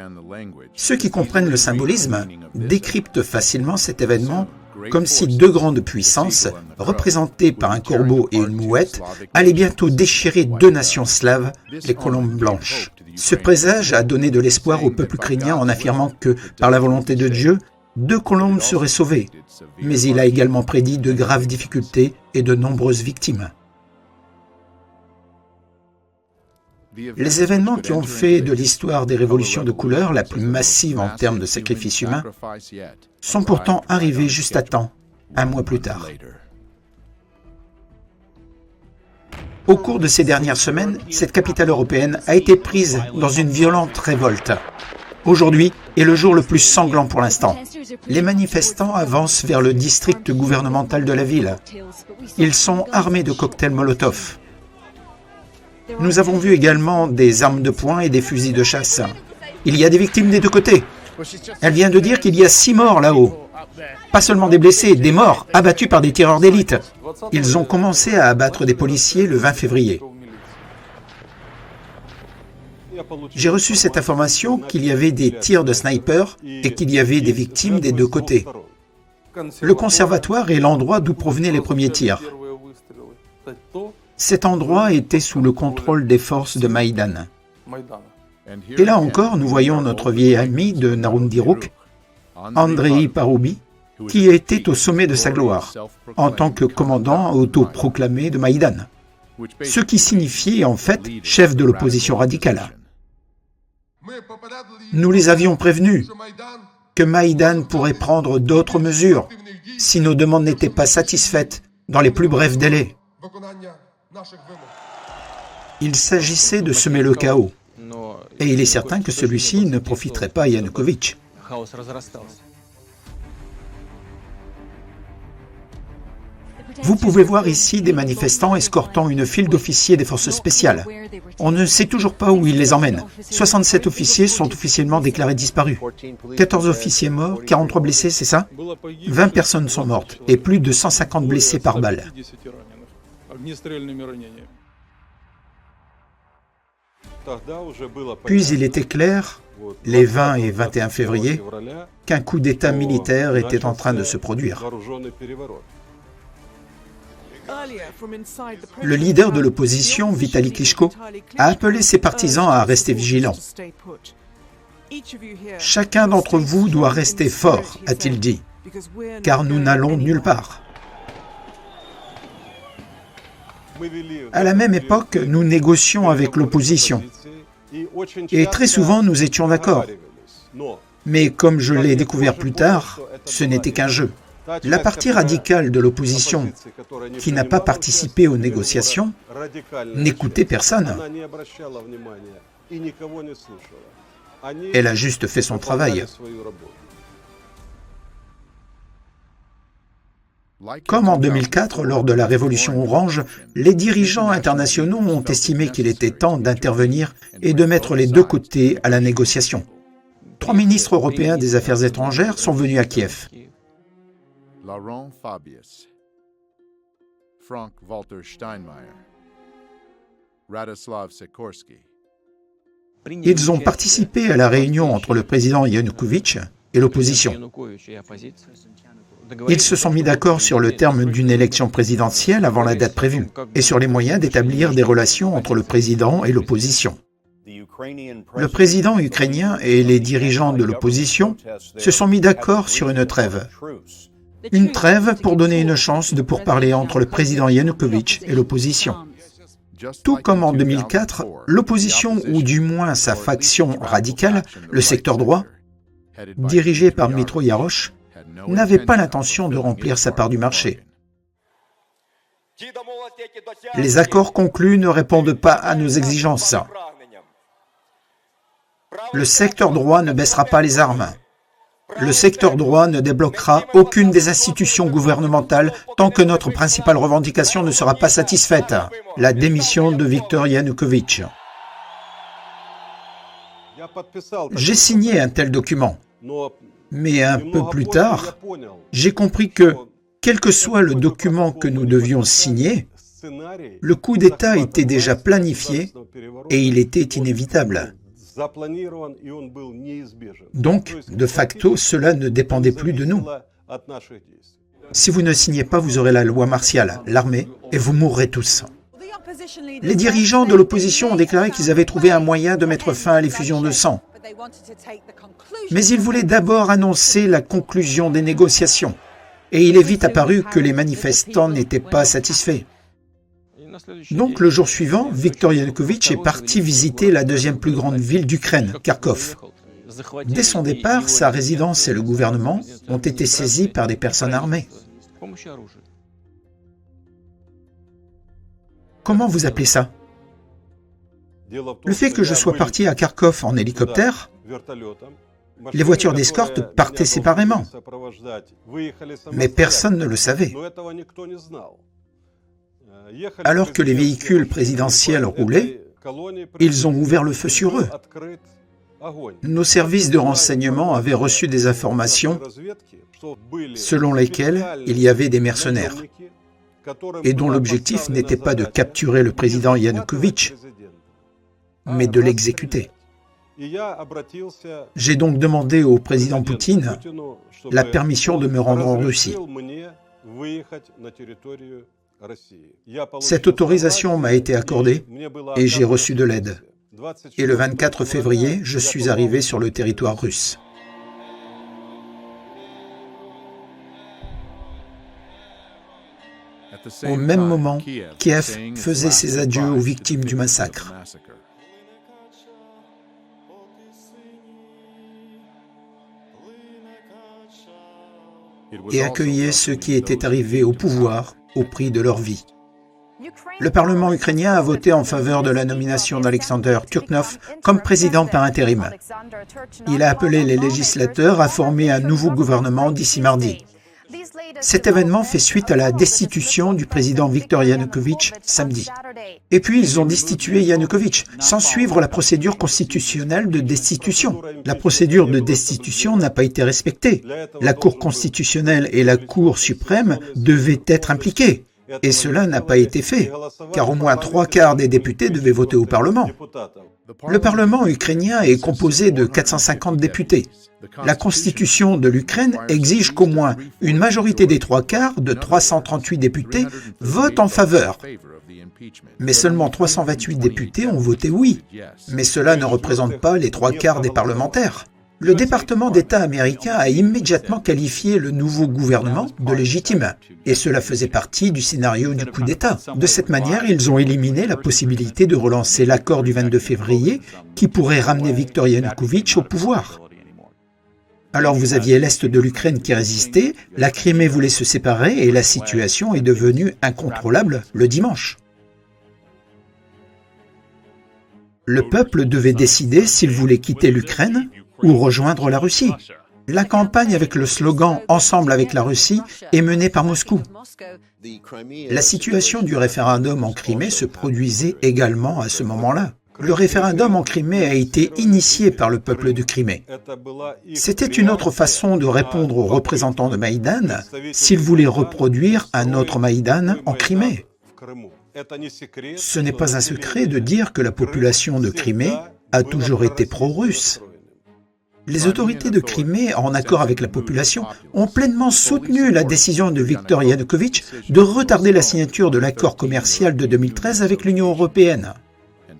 Ceux qui comprennent le symbolisme décryptent facilement cet événement comme si 2 grandes puissances, représentées par un corbeau et une mouette, allaient bientôt déchirer 2 nations slaves, les colombes blanches. Ce présage a donné de l'espoir au peuple ukrainien en affirmant que, par la volonté de Dieu, 2 colombes seraient sauvées, mais il a également prédit de graves difficultés et de nombreuses victimes. Les événements qui ont fait de l'histoire des révolutions de couleur la plus massive en termes de sacrifices humains sont pourtant arrivés juste à temps, 1 mois plus tard. Au cours de ces dernières semaines, cette capitale européenne a été prise dans une violente révolte. Aujourd'hui est le jour le plus sanglant pour l'instant. Les manifestants avancent vers le district gouvernemental de la ville. Ils sont armés de cocktails Molotov. Nous avons vu également des armes de poing et des fusils de chasse. Il y a des victimes des 2 côtés. Elle vient de dire qu'il y a 6 morts là-haut. Pas seulement des blessés, des morts, abattus par des tireurs d'élite. Ils ont commencé à abattre des policiers le 20 février. J'ai reçu cette information qu'il y avait des tirs de snipers et qu'il y avait des victimes des 2 côtés. Le conservatoire est l'endroit d'où provenaient les premiers tirs. Cet endroit était sous le contrôle des forces de Maïdan. Et là encore, nous voyons notre vieil ami de Narundiruk, Andrei Paroubi, qui était au sommet de sa gloire, en tant que commandant autoproclamé de Maïdan, ce qui signifiait en fait chef de l'opposition radicale. Nous les avions prévenus que Maïdan pourrait prendre d'autres mesures si nos demandes n'étaient pas satisfaites dans les plus brefs délais. Il s'agissait de semer le chaos, et il est certain que celui-ci ne profiterait pas à Yanukovych. Vous pouvez voir ici des manifestants escortant une file d'officiers des forces spéciales. On ne sait toujours pas où ils les emmènent. 67 officiers sont officiellement déclarés disparus. 14 officiers morts, 43 blessés, c'est ça? 20 personnes sont mortes et plus de 150 blessés par balle. Puis il était clair, les 20 et 21 février, qu'un coup d'État militaire était en train de se produire. Le leader de l'opposition, Vitali Klitschko, a appelé ses partisans à rester vigilants. « Chacun d'entre vous doit rester fort », a-t-il dit, « car nous n'allons nulle part. » À la même époque, nous négocions avec l'opposition. Et très souvent, nous étions d'accord. Mais comme je l'ai découvert plus tard, ce n'était qu'un jeu. La partie radicale de l'opposition, qui n'a pas participé aux négociations, n'écoutait personne. Elle a juste fait son travail. Comme en 2004, lors de la Révolution orange, les dirigeants internationaux ont estimé qu'il était temps d'intervenir et de mettre les deux côtés à la négociation. 3 ministres européens des Affaires étrangères sont venus à Kiev. Laurent Fabius, Frank-Walter Steinmeier, Radoslav Sikorski. Ils ont participé à la réunion entre le président Yanukovych et l'opposition. Ils se sont mis d'accord sur le terme d'une élection présidentielle avant la date prévue et sur les moyens d'établir des relations entre le président et l'opposition. Le président ukrainien et les dirigeants de l'opposition se sont mis d'accord sur une trêve. Une trêve pour donner une chance de pourparler entre le président Yanukovych et l'opposition. Tout comme en 2004, l'opposition, ou du moins sa faction radicale, le secteur droit, dirigé par Dmytro Yarosh, n'avait pas l'intention de remplir sa part du marché. Les accords conclus ne répondent pas à nos exigences. Le secteur droit ne baissera pas les armes. Le secteur droit ne débloquera aucune des institutions gouvernementales tant que notre principale revendication ne sera pas satisfaite, la démission de Viktor Yanukovych. J'ai signé un tel document, mais un peu plus tard, j'ai compris que, quel que soit le document que nous devions signer, le coup d'État était déjà planifié et il était inévitable. Donc, de facto, cela ne dépendait plus de nous. Si vous ne signez pas, vous aurez la loi martiale, l'armée, et vous mourrez tous. Les dirigeants de l'opposition ont déclaré qu'ils avaient trouvé un moyen de mettre fin à l'effusion de sang. Mais ils voulaient d'abord annoncer la conclusion des négociations. Et il est vite apparu que les manifestants n'étaient pas satisfaits. Donc, le jour suivant, Viktor Yanukovych est parti visiter la deuxième plus grande ville d'Ukraine, Kharkov. Dès son départ, sa résidence et le gouvernement ont été saisis par des personnes armées. Comment vous appelez ça? Le fait que je sois parti à Kharkov en hélicoptère, les voitures d'escorte partaient séparément, mais personne ne le savait. Alors que les véhicules présidentiels roulaient, ils ont ouvert le feu sur eux. Nos services de renseignement avaient reçu des informations selon lesquelles il y avait des mercenaires et dont l'objectif n'était pas de capturer le président Yanukovych, mais de l'exécuter. J'ai donc demandé au président Poutine la permission de me rendre en Russie. Cette autorisation m'a été accordée et j'ai reçu de l'aide. Et le 24 février, je suis arrivé sur le territoire russe. Au même moment, Kiev faisait ses adieux aux victimes du massacre. Et accueillait ceux qui étaient arrivés au pouvoir au prix de leur vie. Le Parlement ukrainien a voté en faveur de la nomination d'Alexander Turknov comme président par intérim. Il a appelé les législateurs à former un nouveau gouvernement d'ici mardi. Cet événement fait suite à la destitution du président Viktor Yanukovych samedi. Et puis ils ont destitué Yanukovych sans suivre la procédure constitutionnelle de destitution. La procédure de destitution n'a pas été respectée. La Cour constitutionnelle et la Cour suprême devaient être impliquées. Et cela n'a pas été fait, car au moins 3/4 des députés devaient voter au Parlement. Le Parlement ukrainien est composé de 450 députés. La Constitution de l'Ukraine exige qu'au moins une majorité des 3/4 de 338 députés vote en faveur. Mais seulement 328 députés ont voté oui. Mais cela ne représente pas les 3/4 des parlementaires. Le département d'État américain a immédiatement qualifié le nouveau gouvernement de légitime. Et cela faisait partie du scénario du coup d'État. De cette manière, ils ont éliminé la possibilité de relancer l'accord du 22 février qui pourrait ramener Viktor Yanukovych au pouvoir. Alors vous aviez l'Est de l'Ukraine qui résistait, la Crimée voulait se séparer et la situation est devenue incontrôlable le dimanche. Le peuple devait décider s'il voulait quitter l'Ukraine ou rejoindre la Russie. La campagne avec le slogan « Ensemble avec la Russie » est menée par Moscou. La situation du référendum en Crimée se produisait également à ce moment-là. Le référendum en Crimée a été initié par le peuple de Crimée. C'était une autre façon de répondre aux représentants de Maïdan s'ils voulaient reproduire un autre Maïdan en Crimée. Ce n'est pas un secret de dire que la population de Crimée a toujours été pro-russe. Les autorités de Crimée, en accord avec la population, ont pleinement soutenu la décision de Viktor Yanukovych de retarder la signature de l'accord commercial de 2013 avec l'Union européenne.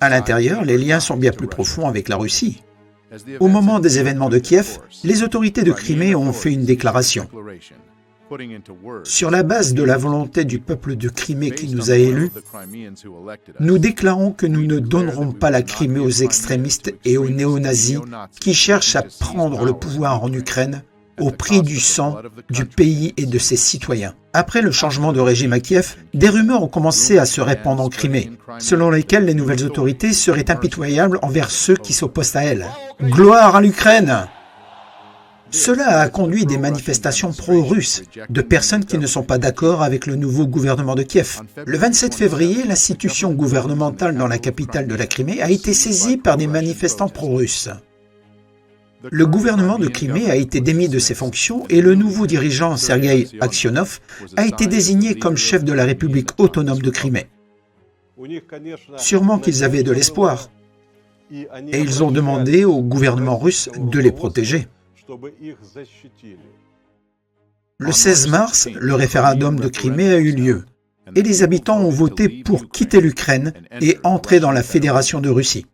À l'intérieur, les liens sont bien plus profonds avec la Russie. Au moment des événements de Kiev, les autorités de Crimée ont fait une déclaration. Sur la base de la volonté du peuple de Crimée qui nous a élus, nous déclarons que nous ne donnerons pas la Crimée aux extrémistes et aux néo-nazis qui cherchent à prendre le pouvoir en Ukraine au prix du sang du pays et de ses citoyens. Après le changement de régime à Kiev, des rumeurs ont commencé à se répandre en Crimée, selon lesquelles les nouvelles autorités seraient impitoyables envers ceux qui s'opposent à elles. Gloire à l'Ukraine! Cela a conduit des manifestations pro-russes, de personnes qui ne sont pas d'accord avec le nouveau gouvernement de Kiev. Le 27 février, l'institution gouvernementale dans la capitale de la Crimée a été saisie par des manifestants pro-russes. Le gouvernement de Crimée a été démis de ses fonctions et le nouveau dirigeant Sergueï Aksionov a été désigné comme chef de la République autonome de Crimée. Sûrement qu'ils avaient de l'espoir, et ils ont demandé au gouvernement russe de les protéger. Le 16 mars, le référendum de Crimée a eu lieu et les habitants ont voté pour quitter l'Ukraine et entrer dans la Fédération de Russie.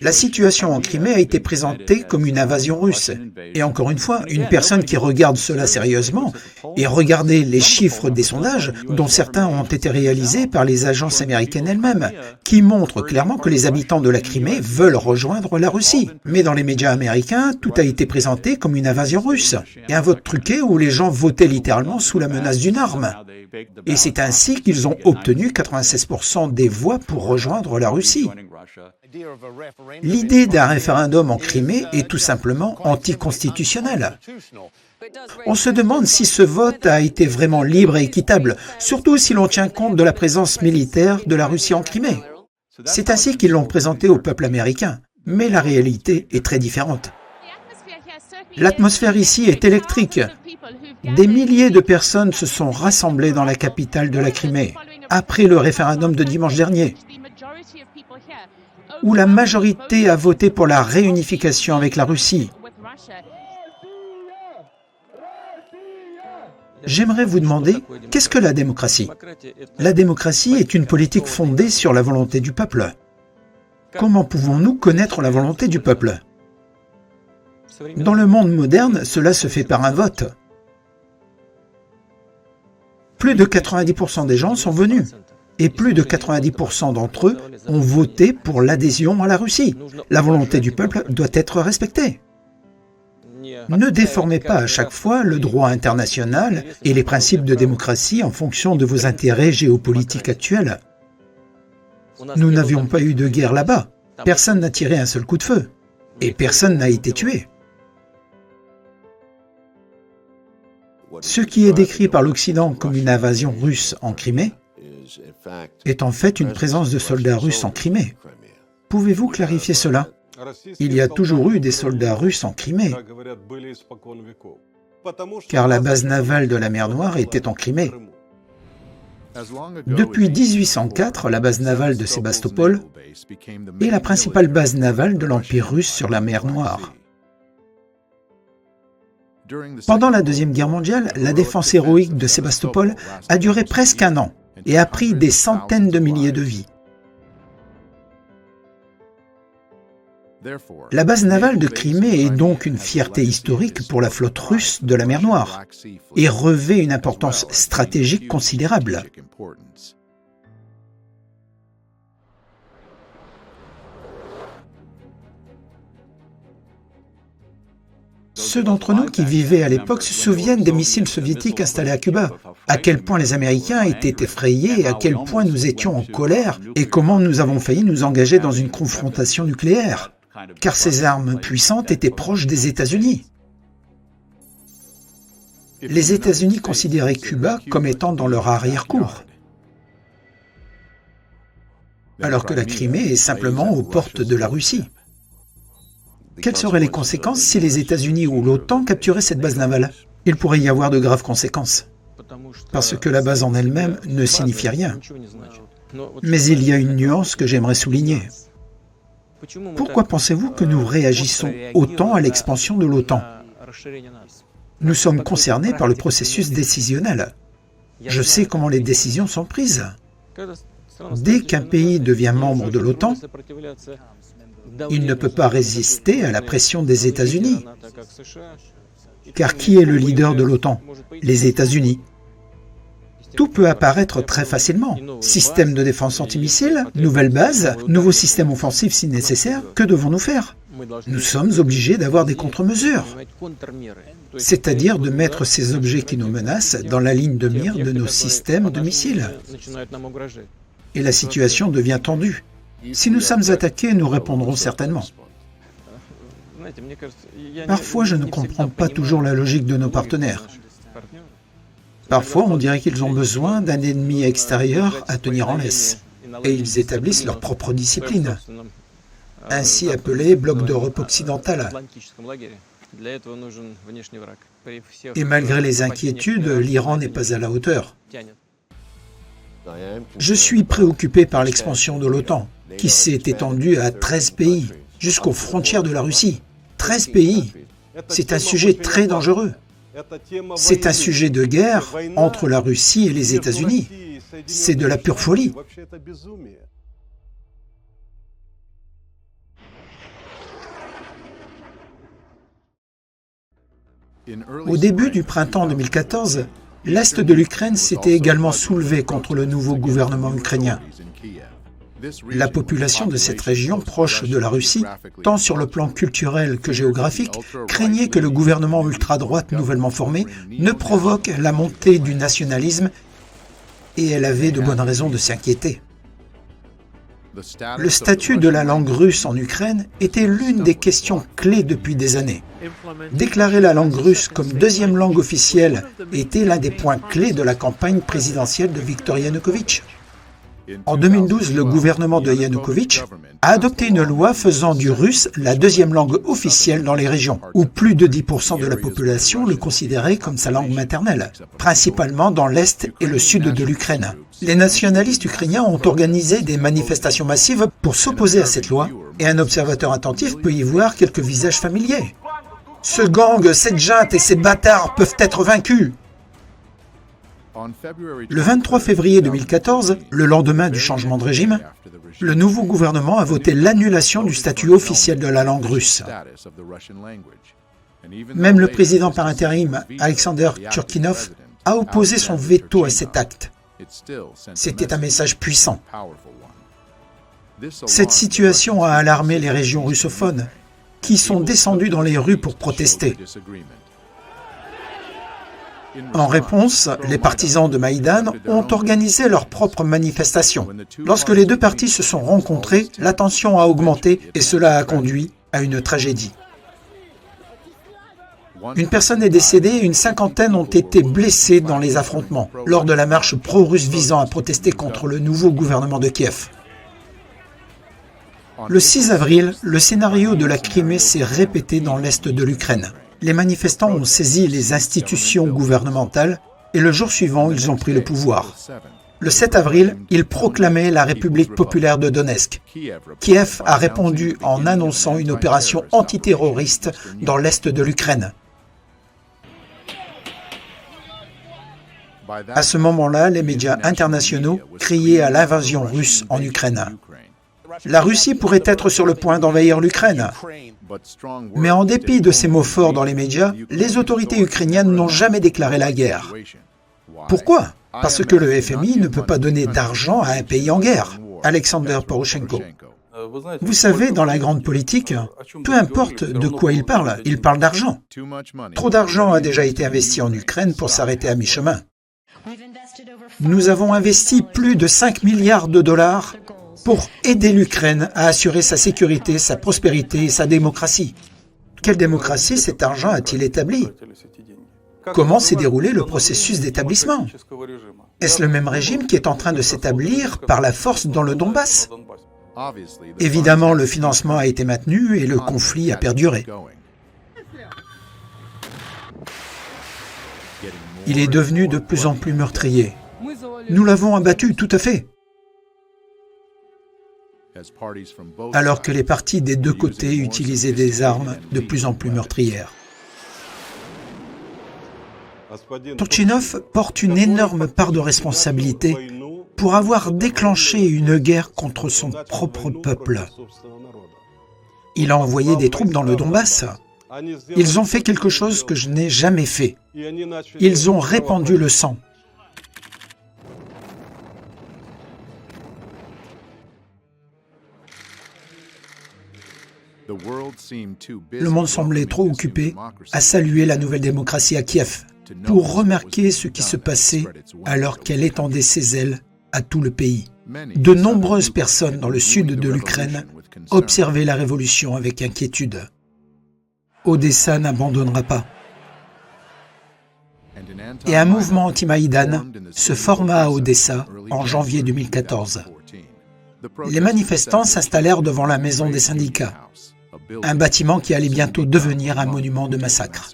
La situation en Crimée a été présentée comme une invasion russe. Et encore une fois, une personne qui regarde cela sérieusement et regardez les chiffres des sondages, dont certains ont été réalisés par les agences américaines elles-mêmes, qui montrent clairement que les habitants de la Crimée veulent rejoindre la Russie. Mais dans les médias américains, tout a été présenté comme une invasion russe et un vote truqué où les gens votaient littéralement sous la menace d'une arme. Et c'est ainsi qu'ils ont obtenu 96% des voix pour rejoindre la Russie. L'idée d'un référendum en Crimée est tout simplement anticonstitutionnelle. On se demande si ce vote a été vraiment libre et équitable, surtout si l'on tient compte de la présence militaire de la Russie en Crimée. C'est ainsi qu'ils l'ont présenté au peuple américain, mais la réalité est très différente. L'atmosphère ici est électrique. Des milliers de personnes se sont rassemblées dans la capitale de la Crimée, après le référendum de dimanche dernier, où la majorité a voté pour la réunification avec la Russie. J'aimerais vous demander, qu'est-ce que la démocratie? La démocratie est une politique fondée sur la volonté du peuple. Comment pouvons-nous connaître la volonté du peuple? Dans le monde moderne, cela se fait par un vote. Plus de 90% des gens sont venus. Et plus de 90% d'entre eux ont voté pour l'adhésion à la Russie. La volonté du peuple doit être respectée. Ne déformez pas à chaque fois le droit international et les principes de démocratie en fonction de vos intérêts géopolitiques actuels. Nous n'avions pas eu de guerre là-bas. Personne n'a tiré un seul coup de feu. Et personne n'a été tué. Ce qui est décrit par l'Occident comme une invasion russe en Crimée est en fait une présence de soldats russes en Crimée. Pouvez-vous clarifier cela? Il y a toujours eu des soldats russes en Crimée, car la base navale de la mer Noire était en Crimée. Depuis 1804, la base navale de Sébastopol est la principale base navale de l'Empire russe sur la mer Noire. Pendant la Deuxième Guerre mondiale, la défense héroïque de Sébastopol a duré presque un an et a pris des centaines de milliers de vies. La base navale de Crimée est donc une fierté historique pour la flotte russe de la mer Noire et revêt une importance stratégique considérable. Ceux d'entre nous qui vivaient à l'époque se souviennent des missiles soviétiques installés à Cuba, à quel point les Américains étaient effrayés et à quel point nous étions en colère et comment nous avons failli nous engager dans une confrontation nucléaire, car ces armes puissantes étaient proches des États-Unis. Les États-Unis considéraient Cuba comme étant dans leur arrière-cour, alors que la Crimée est simplement aux portes de la Russie. Quelles seraient les conséquences si les États-Unis ou l'OTAN capturaient cette base navale? Il pourrait y avoir de graves conséquences, parce que la base en elle-même ne signifie rien. Mais il y a une nuance que j'aimerais souligner. Pourquoi pensez-vous que nous réagissons autant à l'expansion de l'OTAN? Nous sommes concernés par le processus décisionnel. Je sais comment les décisions sont prises. Dès qu'un pays devient membre de l'OTAN, il ne peut pas résister à la pression des États-Unis. Car qui est le leader de l'OTAN? Les États-Unis. Tout peut apparaître très facilement. Système de défense antimissile, nouvelle base, nouveau système offensif si nécessaire. Que devons-nous faire? Nous sommes obligés d'avoir des contre-mesures, c'est-à-dire de mettre ces objets qui nous menacent dans la ligne de mire de nos systèmes de missiles. Et la situation devient tendue. Si nous sommes attaqués, nous répondrons certainement. Parfois, je ne comprends pas toujours la logique de nos partenaires. Parfois, on dirait qu'ils ont besoin d'un ennemi extérieur à tenir en laisse. Et ils établissent leur propre discipline, ainsi appelée bloc d'Europe occidentale. Et malgré les inquiétudes, l'Iran n'est pas à la hauteur. Je suis préoccupé par l'expansion de l'OTAN, qui s'est étendue à 13 pays, jusqu'aux frontières de la Russie. 13 pays. C'est un sujet très dangereux. C'est un sujet de guerre entre la Russie et les États-Unis. C'est de la pure folie. Au début du printemps 2014, l'Est de l'Ukraine s'était également soulevé contre le nouveau gouvernement ukrainien. La population de cette région proche de la Russie, tant sur le plan culturel que géographique, craignait que le gouvernement ultra-droite nouvellement formé ne provoque la montée du nationalisme et elle avait de bonnes raisons de s'inquiéter. Le statut de la langue russe en Ukraine était l'une des questions clés depuis des années. Déclarer la langue russe comme deuxième langue officielle était l'un des points clés de la campagne présidentielle de Viktor Yanukovych. En 2012, le gouvernement de Yanukovych a adopté une loi faisant du russe la deuxième langue officielle dans les régions, où plus de 10% de la population le considérait comme sa langue maternelle, principalement dans l'Est et le Sud de l'Ukraine. Les nationalistes ukrainiens ont organisé des manifestations massives pour s'opposer à cette loi, et un observateur attentif peut y voir quelques visages familiers. Ce gang, cette junte et ces bâtards peuvent être vaincus. Le 23 février 2014, le lendemain du changement de régime, le nouveau gouvernement a voté l'annulation du statut officiel de la langue russe. Même le président par intérim, Alexander Turkhinov, a opposé son veto à cet acte. C'était un message puissant. Cette situation a alarmé les régions russophones, qui sont descendues dans les rues pour protester. En réponse, les partisans de Maïdan ont organisé leur propre manifestation. Lorsque les deux partis se sont rencontrés, la tension a augmenté et cela a conduit à une tragédie. Une personne est décédée et une cinquantaine ont été blessés dans les affrontements lors de la marche pro-russe visant à protester contre le nouveau gouvernement de Kiev. Le 6 avril, le scénario de la Crimée s'est répété dans l'est de l'Ukraine. Les manifestants ont saisi les institutions gouvernementales et le jour suivant, ils ont pris le pouvoir. Le 7 avril, ils proclamaient la République populaire de Donetsk. Kiev a répondu en annonçant une opération antiterroriste dans l'est de l'Ukraine. À ce moment-là, les médias internationaux criaient à l'invasion russe en Ukraine. La Russie pourrait être sur le point d'envahir l'Ukraine. Mais en dépit de ces mots forts dans les médias, les autorités ukrainiennes n'ont jamais déclaré la guerre. Pourquoi? Parce que le FMI ne peut pas donner d'argent à un pays en guerre. Alexander Poroshenko. Vous savez, dans la grande politique, peu importe de quoi il parle d'argent. Too much money. Trop d'argent a déjà été investi en Ukraine pour s'arrêter à mi-chemin. Nous avons investi plus de 5 milliards de dollars pour aider l'Ukraine à assurer sa sécurité, sa prospérité et sa démocratie. Quelle démocratie cet argent a-t-il établi? Comment s'est déroulé le processus d'établissement? Est-ce le même régime qui est en train de s'établir par la force dans le Donbass? Obviously, the Évidemment, le financement a été maintenu et le conflit a perduré. Il est devenu de plus en plus meurtrier. Nous l'avons abattu, tout à fait. Alors que les partis des deux côtés utilisaient des armes de plus en plus meurtrières. Turchinov porte une énorme part de responsabilité pour avoir déclenché une guerre contre son propre peuple. Il a envoyé des troupes dans le Donbass. Ils ont fait quelque chose que je n'ai jamais fait. Ils ont répandu le sang. Le monde semblait trop occupé à saluer la nouvelle démocratie à Kiev pour remarquer ce qui se passait alors qu'elle étendait ses ailes à tout le pays. De nombreuses personnes dans le sud de l'Ukraine observaient la révolution avec inquiétude. Odessa n'abandonnera pas. Et un mouvement anti-Maïdan se forma à Odessa en janvier 2014. Les manifestants s'installèrent devant la maison des syndicats, un bâtiment qui allait bientôt devenir un monument de massacre.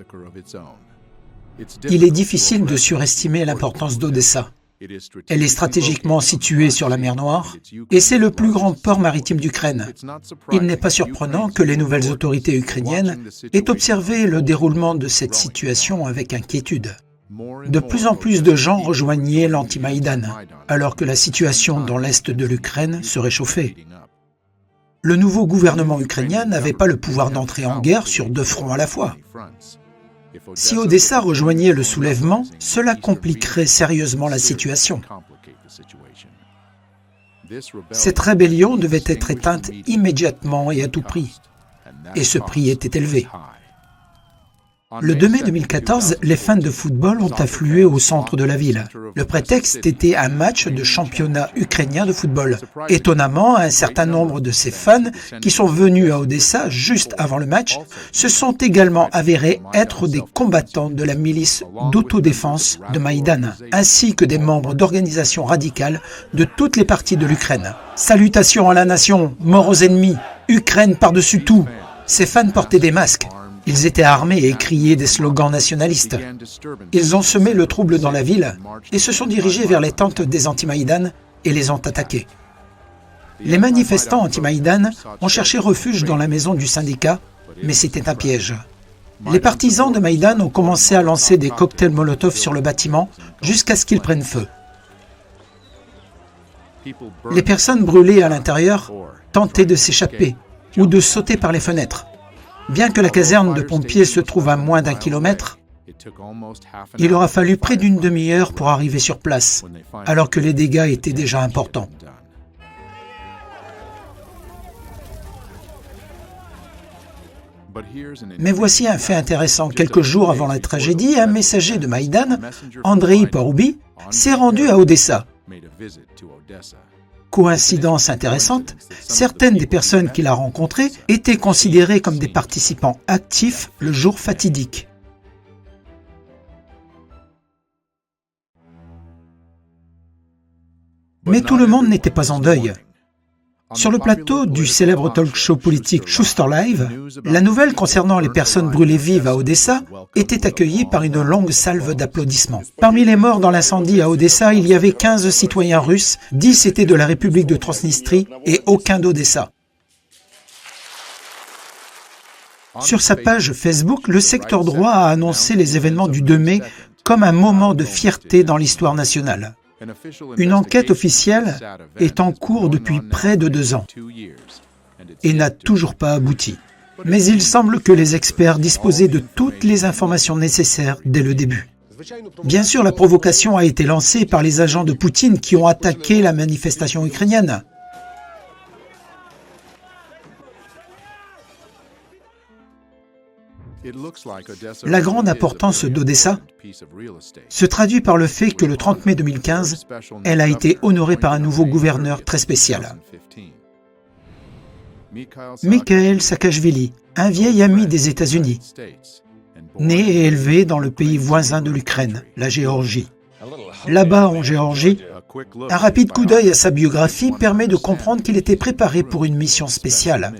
Il est difficile de surestimer l'importance d'Odessa. Elle est stratégiquement située sur la mer Noire et c'est le plus grand port maritime d'Ukraine. Il n'est pas surprenant que les nouvelles autorités ukrainiennes aient observé le déroulement de cette situation avec inquiétude. De plus en plus de gens rejoignaient l'anti-Maïdan, alors que la situation dans l'est de l'Ukraine se réchauffait. Le nouveau gouvernement ukrainien n'avait pas le pouvoir d'entrer en guerre sur deux fronts à la fois. Si Odessa rejoignait le soulèvement, cela compliquerait sérieusement la situation. Cette rébellion devait être éteinte immédiatement et à tout prix. Et ce prix était élevé. Le 2 mai 2014, les fans de football ont afflué au centre de la ville. Le prétexte était un match de championnat ukrainien de football. Étonnamment, un certain nombre de ces fans qui sont venus à Odessa juste avant le match se sont également avérés être des combattants de la milice d'autodéfense de Maïdan, ainsi que des membres d'organisations radicales de toutes les parties de l'Ukraine. Salutations à la nation, mort aux ennemis, Ukraine par-dessus tout. Ces fans portaient des masques. Ils étaient armés et criaient des slogans nationalistes. Ils ont semé le trouble dans la ville et se sont dirigés vers les tentes des anti-Maïdan et les ont attaqués. Les manifestants anti-Maïdan ont cherché refuge dans la maison du syndicat, mais c'était un piège. Les partisans de Maïdan ont commencé à lancer des cocktails Molotov sur le bâtiment jusqu'à ce qu'ils prennent feu. Les personnes brûlées à l'intérieur tentaient de s'échapper ou de sauter par les fenêtres. Bien que la caserne de pompiers se trouve à moins d'1 kilomètre, il aura fallu près d'une demi-heure pour arriver sur place, alors que les dégâts étaient déjà importants. Mais voici un fait intéressant. Quelques jours avant la tragédie, un messager de Maïdan, Andrei Paroubi, s'est rendu à Odessa. Coïncidence intéressante, certaines des personnes qu'il a rencontrées étaient considérées comme des participants actifs le jour fatidique. Mais tout le monde n'était pas en deuil. Sur le plateau du célèbre talk-show politique Schuster Live, la nouvelle concernant les personnes brûlées vives à Odessa était accueillie par une longue salve d'applaudissements. Parmi les morts dans l'incendie à Odessa, il y avait 15 citoyens russes, 10 étaient de la République de Transnistrie et aucun d'Odessa. Sur sa page Facebook, le secteur droit a annoncé les événements du 2 mai comme un moment de fierté dans l'histoire nationale. Une enquête officielle est en cours depuis près de 2 ans et n'a toujours pas abouti. Mais il semble que les experts disposaient de toutes les informations nécessaires dès le début. Bien sûr, la provocation a été lancée par les agents de Poutine qui ont attaqué la manifestation ukrainienne. La grande importance d'Odessa se traduit par le fait que le 30 mai 2015, elle a été honorée par un nouveau gouverneur très spécial. Mikhail Saakashvili, un vieil ami des États-Unis, né et élevé dans le pays voisin de l'Ukraine, la Géorgie. Là-bas, en Géorgie, un rapide coup d'œil à sa biographie permet de comprendre qu'il était préparé pour une mission spéciale.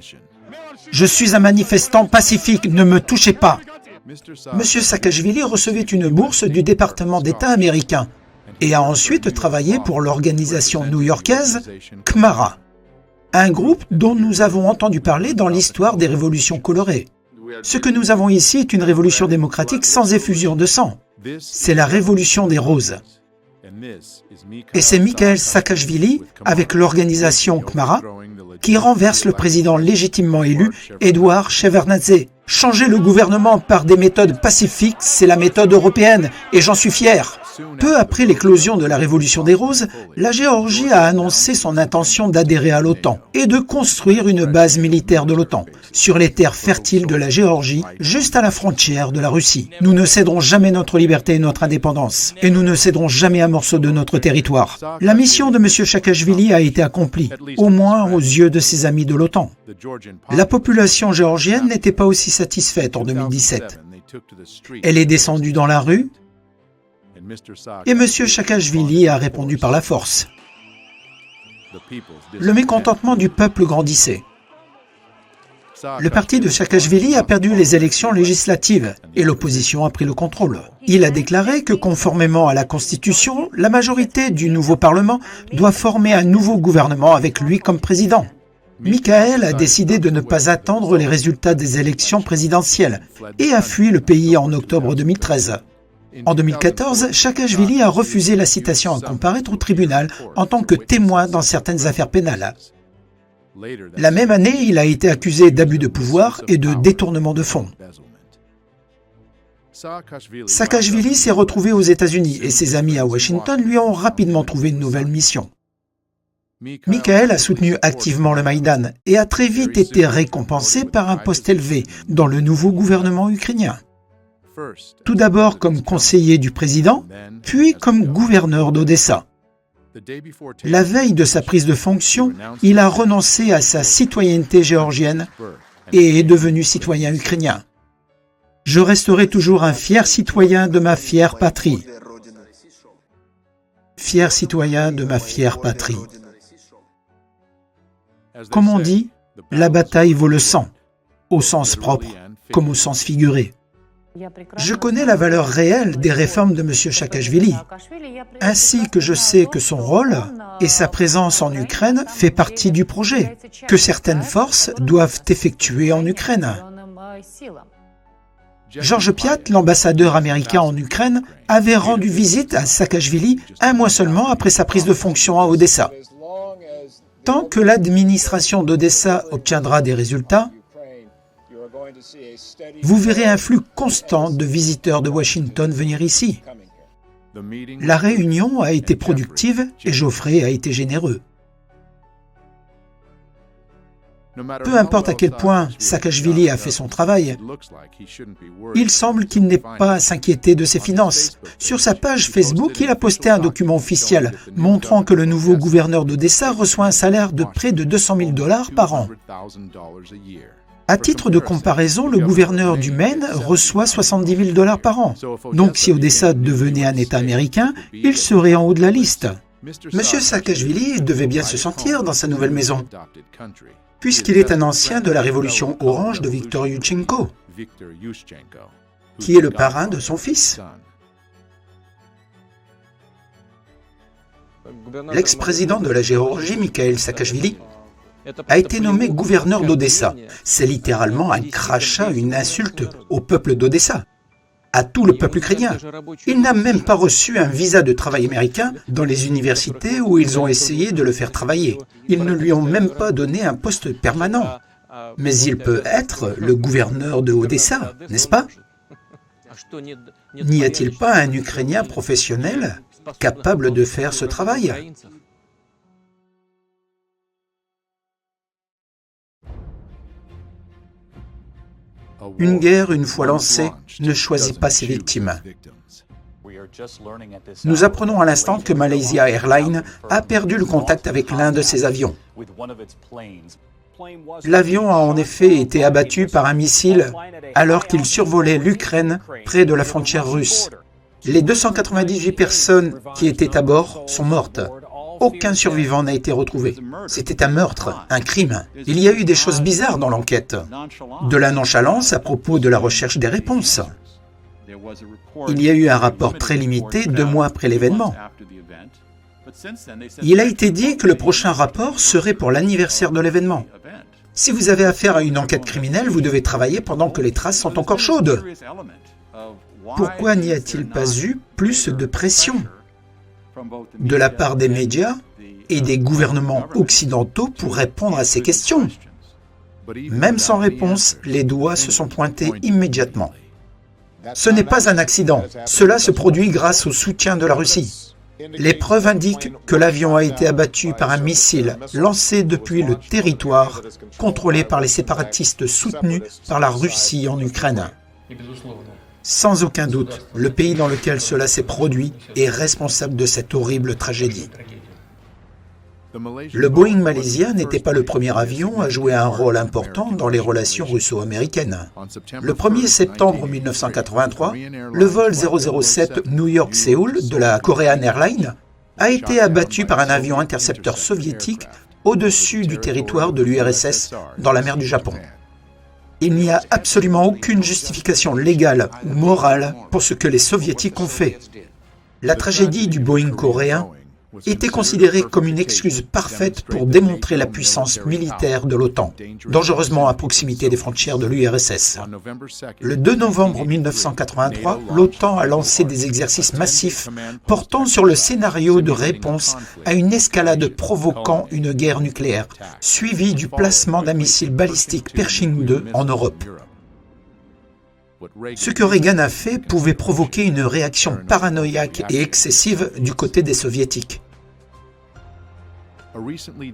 « Je suis un manifestant pacifique, ne me touchez pas !» M. Saakashvili recevait une bourse du département d'État américain et a ensuite travaillé pour l'organisation new-yorkaise CMARA, un groupe dont nous avons entendu parler dans l'histoire des révolutions colorées. Ce que nous avons ici est une révolution démocratique sans effusion de sang. C'est la révolution des roses. Et c'est Mikhail Saakashvili, avec l'organisation CMARA, qui renverse le président légitimement élu, Eduard Shevardnadze. Changer le gouvernement par des méthodes pacifiques, c'est la méthode européenne, et j'en suis fier. Peu après l'éclosion de la Révolution des Roses, la Géorgie a annoncé son intention d'adhérer à l'OTAN et de construire une base militaire de l'OTAN sur les terres fertiles de la Géorgie, juste à la frontière de la Russie. Nous ne céderons jamais notre liberté et notre indépendance, et nous ne céderons jamais un morceau de notre territoire. La mission de M. Saakashvili a été accomplie, au moins aux yeux de ses amis de l'OTAN. La population géorgienne n'était pas aussi satisfaite en 2017. Elle est descendue dans la rue, et M. Saakashvili a répondu par la force. Le mécontentement du peuple grandissait. Le parti de Saakashvili a perdu les élections législatives et l'opposition a pris le contrôle. Il a déclaré que, conformément à la Constitution, la majorité du nouveau Parlement doit former un nouveau gouvernement avec lui comme président. Mikhail a décidé de ne pas attendre les résultats des élections présidentielles et a fui le pays en octobre 2013. En 2014, Saakashvili a refusé la citation à comparaître au tribunal en tant que témoin dans certaines affaires pénales. La même année, il a été accusé d'abus de pouvoir et de détournement de fonds. Saakashvili s'est retrouvé aux États-Unis et ses amis à Washington lui ont rapidement trouvé une nouvelle mission. Mikhail a soutenu activement le Maïdan et a très vite été récompensé par un poste élevé dans le nouveau gouvernement ukrainien. Tout d'abord comme conseiller du président, puis comme gouverneur d'Odessa. La veille de sa prise de fonction, il a renoncé à sa citoyenneté géorgienne et est devenu citoyen ukrainien. Je resterai toujours un fier citoyen de ma fière patrie. Fier citoyen de ma fière patrie. Comme on dit, la bataille vaut le sang, au sens propre comme au sens figuré. Je connais la valeur réelle des réformes de M. Saakashvili, ainsi que je sais que son rôle et sa présence en Ukraine fait partie du projet, que certaines forces doivent effectuer en Ukraine. Georges Piat, l'ambassadeur américain en Ukraine, avait rendu visite à Saakashvili un mois seulement après sa prise de fonction à Odessa. Tant que l'administration d'Odessa obtiendra des résultats, vous verrez un flux constant de visiteurs de Washington venir ici. La réunion a été productive et Geoffrey a été généreux. Peu importe à quel point Saakashvili a fait son travail, il semble qu'il n'ait pas à s'inquiéter de ses finances. Sur sa page Facebook, il a posté un document officiel montrant que le nouveau gouverneur d'Odessa reçoit un salaire de près de 200 000 $ par an. À titre de comparaison, le gouverneur du Maine reçoit 70 000 $ par an. Donc si Odessa devenait un État américain, il serait en haut de la liste. M. Saakashvili devait bien se sentir dans sa nouvelle maison, puisqu'il est un ancien de la révolution orange de Viktor Yushchenko, qui est le parrain de son fils. L'ex-président de la Géorgie, Mikhail Saakashvili, a été nommé gouverneur d'Odessa. C'est littéralement un crachat, une insulte au peuple d'Odessa, à tout le peuple ukrainien. Il n'a même pas reçu un visa de travail américain dans les universités où ils ont essayé de le faire travailler. Ils ne lui ont même pas donné un poste permanent. Mais il peut être le gouverneur de Odessa, n'est-ce pas? N'y a-t-il pas un Ukrainien professionnel capable de faire ce travail? Une guerre, une fois lancée, ne choisit pas ses victimes. Nous apprenons à l'instant que Malaysia Airlines a perdu le contact avec l'un de ses avions. L'avion a en effet été abattu par un missile alors qu'il survolait l'Ukraine près de la frontière russe. Les 298 personnes qui étaient à bord sont mortes. Aucun survivant n'a été retrouvé. C'était un meurtre, un crime. Il y a eu des choses bizarres dans l'enquête. De la nonchalance à propos de la recherche des réponses. Il y a eu un rapport très limité 2 mois après l'événement. Il a été dit que le prochain rapport serait pour l'anniversaire de l'événement. Si vous avez affaire à une enquête criminelle, vous devez travailler pendant que les traces sont encore chaudes. Pourquoi n'y a-t-il pas eu plus de pression de la part des médias et des gouvernements occidentaux pour répondre à ces questions? Même sans réponse, les doigts se sont pointés immédiatement. Ce n'est pas un accident. Cela se produit grâce au soutien de la Russie. Les preuves indiquent que l'avion a été abattu par un missile lancé depuis le territoire contrôlé par les séparatistes soutenus par la Russie en Ukraine. Sans aucun doute, le pays dans lequel cela s'est produit est responsable de cette horrible tragédie. Le Boeing malaisien n'était pas le premier avion à jouer un rôle important dans les relations russo-américaines. Le 1er septembre 1983, le vol 007 New York-Séoul de la Korean Airlines a été abattu par un avion intercepteur soviétique au-dessus du territoire de l'URSS dans la mer du Japon. Il n'y a absolument aucune justification légale ou morale pour ce que les soviétiques ont fait. La tragédie du Boeing coréen était considérée comme une excuse parfaite pour démontrer la puissance militaire de l'OTAN, dangereusement à proximité des frontières de l'URSS. Le 2 novembre 1983, l'OTAN a lancé des exercices massifs portant sur le scénario de réponse à une escalade provoquant une guerre nucléaire, suivie du placement d'un missile balistique Pershing II en Europe. Ce que Reagan a fait pouvait provoquer une réaction paranoïaque et excessive du côté des soviétiques.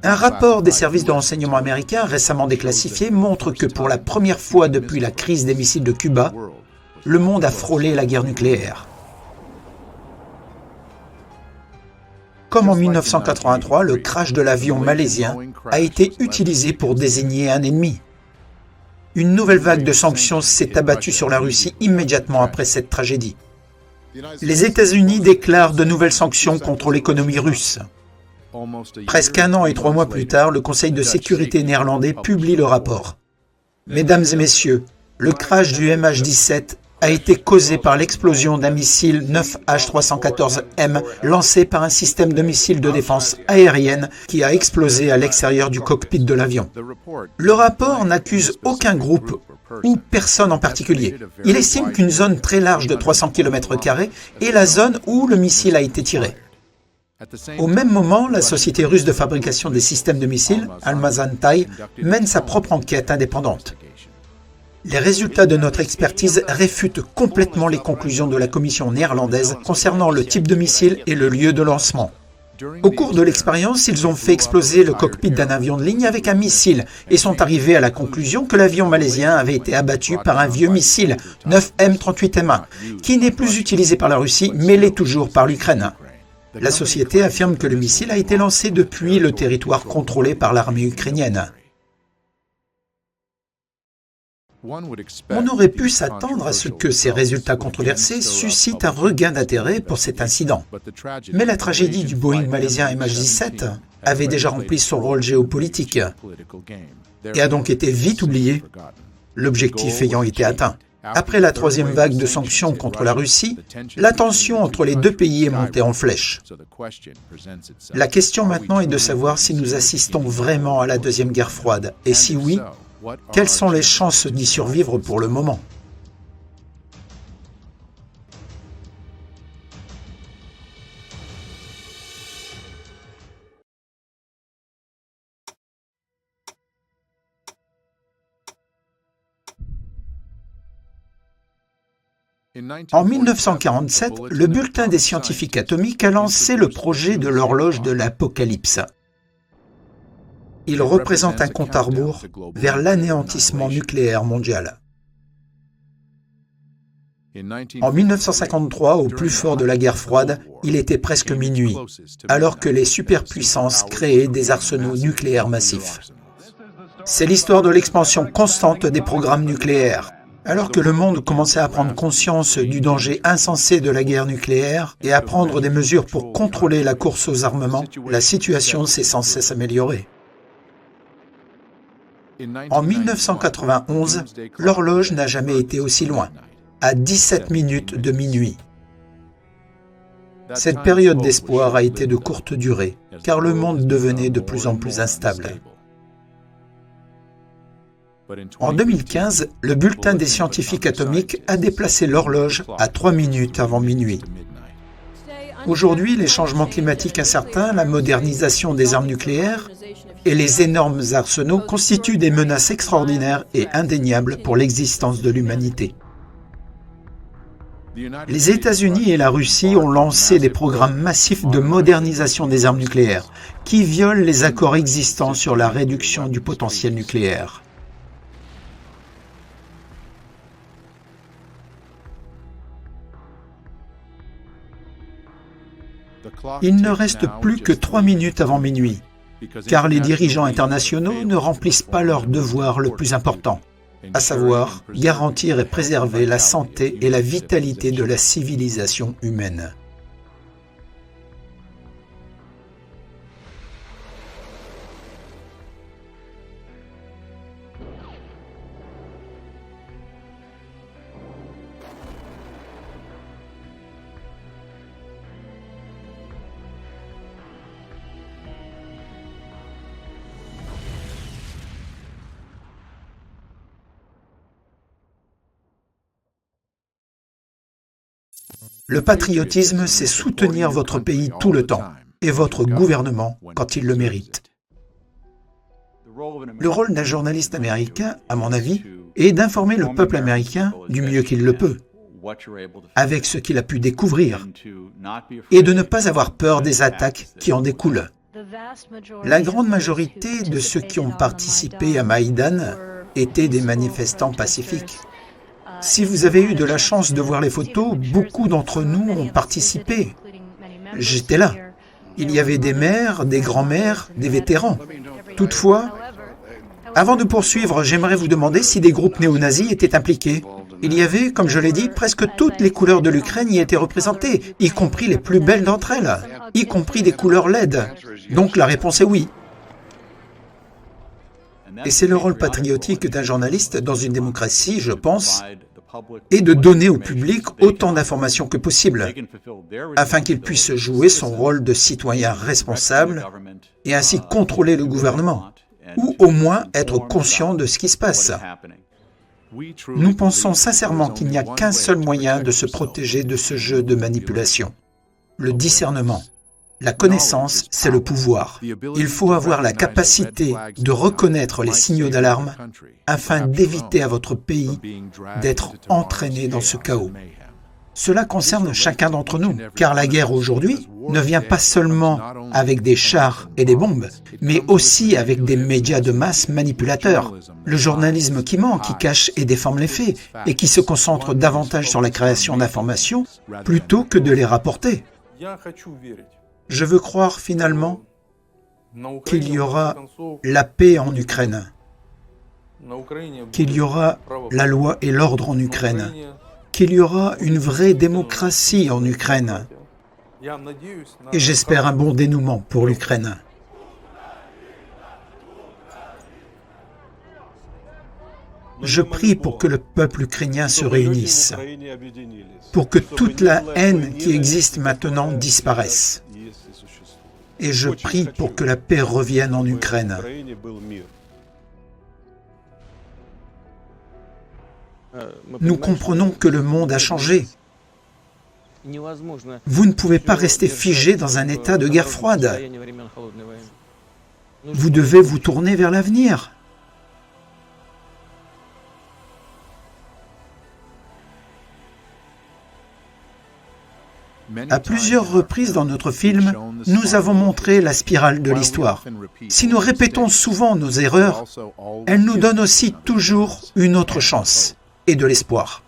Un rapport des services de renseignement américains récemment déclassifié montre que pour la première fois depuis la crise des missiles de Cuba, le monde a frôlé la guerre nucléaire. Comme en 1983, le crash de l'avion malaisien a été utilisé pour désigner un ennemi. Une nouvelle vague de sanctions s'est abattue sur la Russie immédiatement après cette tragédie. Les États-Unis déclarent de nouvelles sanctions contre l'économie russe. Presque 1 an et 3 mois plus tard, le Conseil de sécurité néerlandais publie le rapport. Mesdames et messieurs, le crash du MH17 a été causé par l'explosion d'un missile 9H314M lancé par un système de missiles de défense aérienne qui a explosé à l'extérieur du cockpit de l'avion. Le rapport n'accuse aucun groupe ou personne en particulier. Il estime qu'une zone très large de 300 km² est la zone où le missile a été tiré. Au même moment, la société russe de fabrication des systèmes de missiles, Almazantai, mène sa propre enquête indépendante. Les résultats de notre expertise réfutent complètement les conclusions de la commission néerlandaise concernant le type de missile et le lieu de lancement. Au cours de l'expérience, ils ont fait exploser le cockpit d'un avion de ligne avec un missile et sont arrivés à la conclusion que l'avion malaisien avait été abattu par un vieux missile 9M38MA, qui n'est plus utilisé par la Russie mais l'est toujours par l'Ukraine. La société affirme que le missile a été lancé depuis le territoire contrôlé par l'armée ukrainienne. On aurait pu s'attendre à ce que ces résultats controversés suscitent un regain d'intérêt pour cet incident. Mais la tragédie du Boeing malaisien MH17 avait déjà rempli son rôle géopolitique et a donc été vite oubliée, l'objectif ayant été atteint. Après la 3e vague de sanctions contre la Russie, la tension entre les 2 pays est montée en flèche. La question maintenant est de savoir si nous assistons vraiment à la 2e guerre froide, et si oui, quelles sont les chances d'y survivre pour le moment? En 1947, le Bulletin des scientifiques atomiques a lancé le projet de l'horloge de l'apocalypse. Il représente un compte à rebours vers l'anéantissement nucléaire mondial. En 1953, au plus fort de la guerre froide, il était presque minuit, alors que les superpuissances créaient des arsenaux nucléaires massifs. C'est l'histoire de l'expansion constante des programmes nucléaires. Alors que le monde commençait à prendre conscience du danger insensé de la guerre nucléaire et à prendre des mesures pour contrôler la course aux armements, la situation s'est sans cesse améliorée. En 1991, l'horloge n'a jamais été aussi loin, à 17 minutes de minuit. Cette période d'espoir a été de courte durée, car le monde devenait de plus en plus instable. En 2015, le bulletin des scientifiques atomiques a déplacé l'horloge à 3 minutes avant minuit. Aujourd'hui, les changements climatiques incertains, la modernisation des armes nucléaires et les énormes arsenaux constituent des menaces extraordinaires et indéniables pour l'existence de l'humanité. Les États-Unis et la Russie ont lancé des programmes massifs de modernisation des armes nucléaires qui violent les accords existants sur la réduction du potentiel nucléaire. Il ne reste plus que 3 minutes avant minuit, car les dirigeants internationaux ne remplissent pas leur devoir le plus important, à savoir garantir et préserver la santé et la vitalité de la civilisation humaine. Le patriotisme, c'est soutenir votre pays tout le temps et votre gouvernement quand il le mérite. Le rôle d'un journaliste américain, à mon avis, est d'informer le peuple américain du mieux qu'il le peut, avec ce qu'il a pu découvrir, et de ne pas avoir peur des attaques qui en découlent. La grande majorité de ceux qui ont participé à Maïdan étaient des manifestants pacifiques. Si vous avez eu de la chance de voir les photos, beaucoup d'entre nous ont participé. J'étais là. Il y avait des mères, des grands-mères, des vétérans. Toutefois, avant de poursuivre, j'aimerais vous demander si des groupes néo-nazis étaient impliqués. Il y avait, comme je l'ai dit, presque toutes les couleurs de l'Ukraine y étaient représentées, y compris les plus belles d'entre elles, y compris des couleurs LED. Donc la réponse est oui. Et c'est le rôle patriotique d'un journaliste dans une démocratie, je pense, et de donner au public autant d'informations que possible, afin qu'il puisse jouer son rôle de citoyen responsable et ainsi contrôler le gouvernement, ou au moins être conscient de ce qui se passe. Nous pensons sincèrement qu'il n'y a qu'un seul moyen de se protéger de ce jeu de manipulation, le discernement. La connaissance, c'est le pouvoir. Il faut avoir la capacité de reconnaître les signaux d'alarme afin d'éviter à votre pays d'être entraîné dans ce chaos. Cela concerne chacun d'entre nous, car la guerre aujourd'hui ne vient pas seulement avec des chars et des bombes, mais aussi avec des médias de masse manipulateurs. Le journalisme qui ment, qui cache et déforme les faits, et qui se concentre davantage sur la création d'informations plutôt que de les rapporter. Je veux croire finalement qu'il y aura la paix en Ukraine, qu'il y aura la loi et l'ordre en Ukraine, qu'il y aura une vraie démocratie en Ukraine. Et j'espère un bon dénouement pour l'Ukraine. Je prie pour que le peuple ukrainien se réunisse, pour que toute la haine qui existe maintenant disparaisse. Et je prie pour que la paix revienne en Ukraine. Nous comprenons que le monde a changé. Vous ne pouvez pas rester figé dans un état de guerre froide. Vous devez vous tourner vers l'avenir. À plusieurs reprises dans notre film, nous avons montré la spirale de l'histoire. Si nous répétons souvent nos erreurs, elles nous donnent aussi toujours une autre chance et de l'espoir.